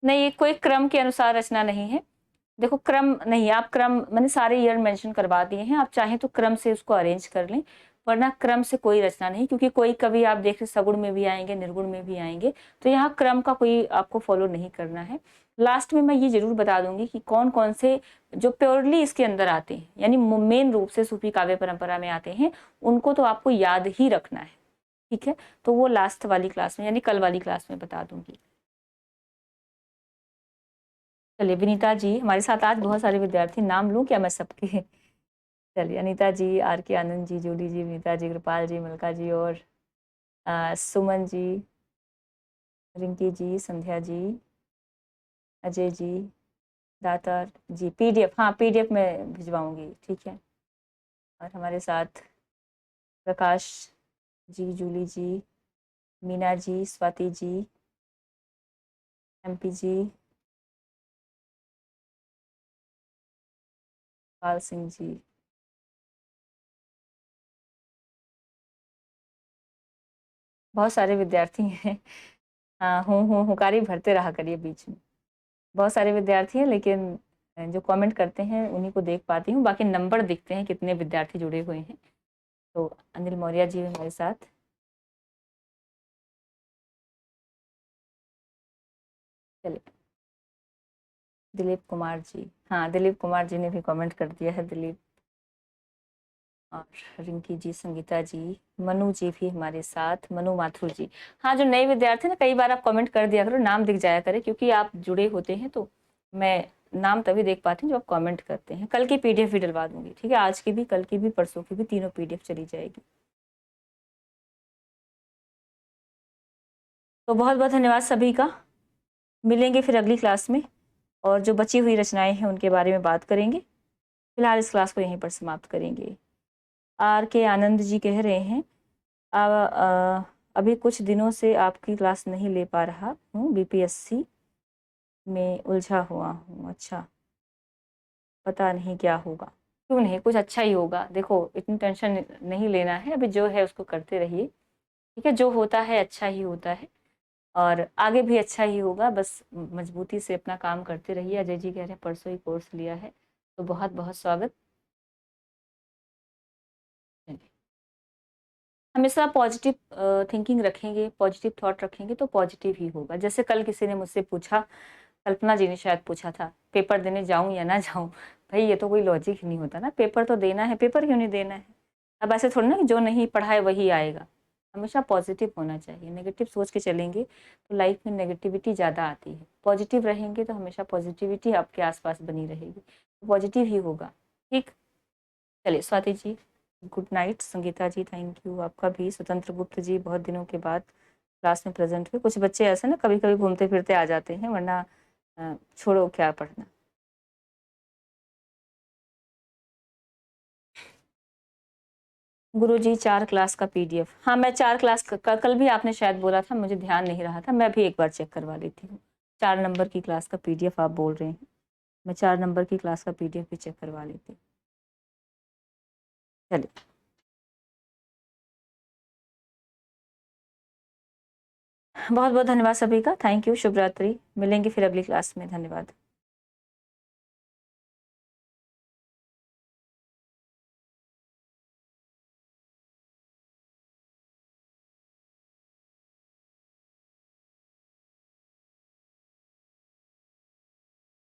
नहीं, ये कोई क्रम के अनुसार रचना नहीं है। देखो, क्रम नहीं, आप क्रम मैंने सारे ईयर मेंशन करवा दिए हैं, आप चाहें तो क्रम से उसको अरेंज कर लें, वरना क्रम से कोई रचना नहीं। क्योंकि कोई कवि आप देख रहे सगुण में भी आएंगे, निर्गुण में भी आएंगे, तो यहाँ क्रम का कोई आपको फॉलो नहीं करना है। लास्ट में मैं ये जरूर बता दूंगी कि कौन कौन से जो प्योरली इसके अंदर आते हैं, यानी मेन रूप से सूफी काव्य परंपरा में आते हैं, उनको तो आपको याद ही रखना है। ठीक है, तो वो लास्ट वाली क्लास में, यानी कल वाली क्लास में बता दूंगी। चलिए, विनीता जी हमारे साथ आज बहुत सारे विद्यार्थी, नाम लूं क्या मैं सबके? चलिए, अनीता जी, आर के आनंद जी, जूली जी, विनीता जी, कृपाल जी, मलका जी, और सुमन जी, रिंकी जी, संध्या जी, अजय जी, दातार जी। पीडीएफ, हाँ पीडीएफ में भिजवाऊंगी, ठीक है। और हमारे साथ प्रकाश जी, जूली जी, मीना जी, स्वाति जी, एमपी जी, पाल सिंह जी। बहुत सारे विद्यार्थी हैं। हाँ, हूँ हुकारी भरते रहा करिए बीच में। बहुत सारे विद्यार्थी हैं, लेकिन जो कमेंट करते हैं उन्हीं को देख पाती हूँ, बाकी नंबर दिखते हैं कितने विद्यार्थी जुड़े हुए हैं। तो अनिल मौर्य जी हमारे साथ। चलिए, दिलीप कुमार जी, हाँ दिलीप कुमार जी ने भी कमेंट कर दिया है, दिलीप। और रिंकी जी, संगीता जी, मनु जी भी हमारे साथ, मनु माथुर जी। हाँ, जो नए विद्यार्थी ना, कई बार आप कमेंट कर दिया करो, नाम दिख जाया करे, क्योंकि आप जुड़े होते हैं तो मैं नाम तभी देख पाती हूँ जब आप कमेंट करते हैं। कल की पीडीएफ भी डलवा दूंगी, ठीक है, आज की भी, कल की भी, परसों की भी, तीनों पीडीएफ चली जाएगी। तो बहुत बहुत धन्यवाद सभी का। मिलेंगे फिर अगली क्लास में, और जो बची हुई रचनाएं हैं उनके बारे में बात करेंगे। फिलहाल इस क्लास को यहीं पर समाप्त करेंगे। आर के आनंद जी कह रहे हैं, अभी कुछ दिनों से आपकी क्लास नहीं ले पा रहा हूँ, बीपीएससी में उलझा हुआ हूँ। अच्छा, पता नहीं क्या होगा। क्यों नहीं, कुछ अच्छा ही होगा। देखो, इतनी टेंशन नहीं लेना है, अभी जो है उसको करते रहिए, ठीक है, जो होता है अच्छा ही होता है, और आगे भी अच्छा ही होगा। बस मजबूती से अपना काम करते रहिए। अजय जी कह रहे हैं परसों ही कोर्स लिया है, तो बहुत बहुत स्वागत। हमेशा पॉजिटिव थिंकिंग रखेंगे, पॉजिटिव थॉट रखेंगे तो पॉजिटिव ही होगा। जैसे कल किसी ने मुझसे पूछा, कल्पना जी ने शायद पूछा था, पेपर देने जाऊं या ना जाऊं। भाई ये तो कोई लॉजिक ही नहीं होता ना, पेपर तो देना है, पेपर क्यों नहीं देना है। अब ऐसे थोड़ी ना कि जो नहीं पढ़ा है वही आएगा। हमेशा पॉजिटिव होना चाहिए। नेगेटिव सोच के चलेंगे तो लाइफ में नेगेटिविटी ज़्यादा आती है। पॉजिटिव रहेंगे तो हमेशा पॉजिटिविटी आपके आसपास बनी रहेगी, पॉजिटिव ही होगा। ठीक, चलिए Swati ji good night. Sangeeta ji thank you, आपका भी। स्वतंत्र गुप्त जी बहुत दिनों के बाद क्लास में प्रेजेंट हुए। कुछ बच्चे ऐसे ना कभी कभी घूमते फिरते आ जाते हैं, वरना छोड़ो क्या पढ़ना। गुरुजी 4 क्लास का पीडीएफ, हाँ मैं 4 क्लास का कल भी आपने शायद बोला था, मुझे ध्यान नहीं रहा था, मैं भी एक बार चेक करवा लेती हूँ। 4 नंबर की क्लास का पीडीएफ आप बोल रहे हैं, मैं 4 नंबर की क्लास का पीडीएफ भी चेक करवा लेती हूँ। चलिए, बहुत बहुत धन्यवाद सभी का, थैंक यू, शुभ रात्रि। मिलेंगे फिर अगली क्लास में, धन्यवाद।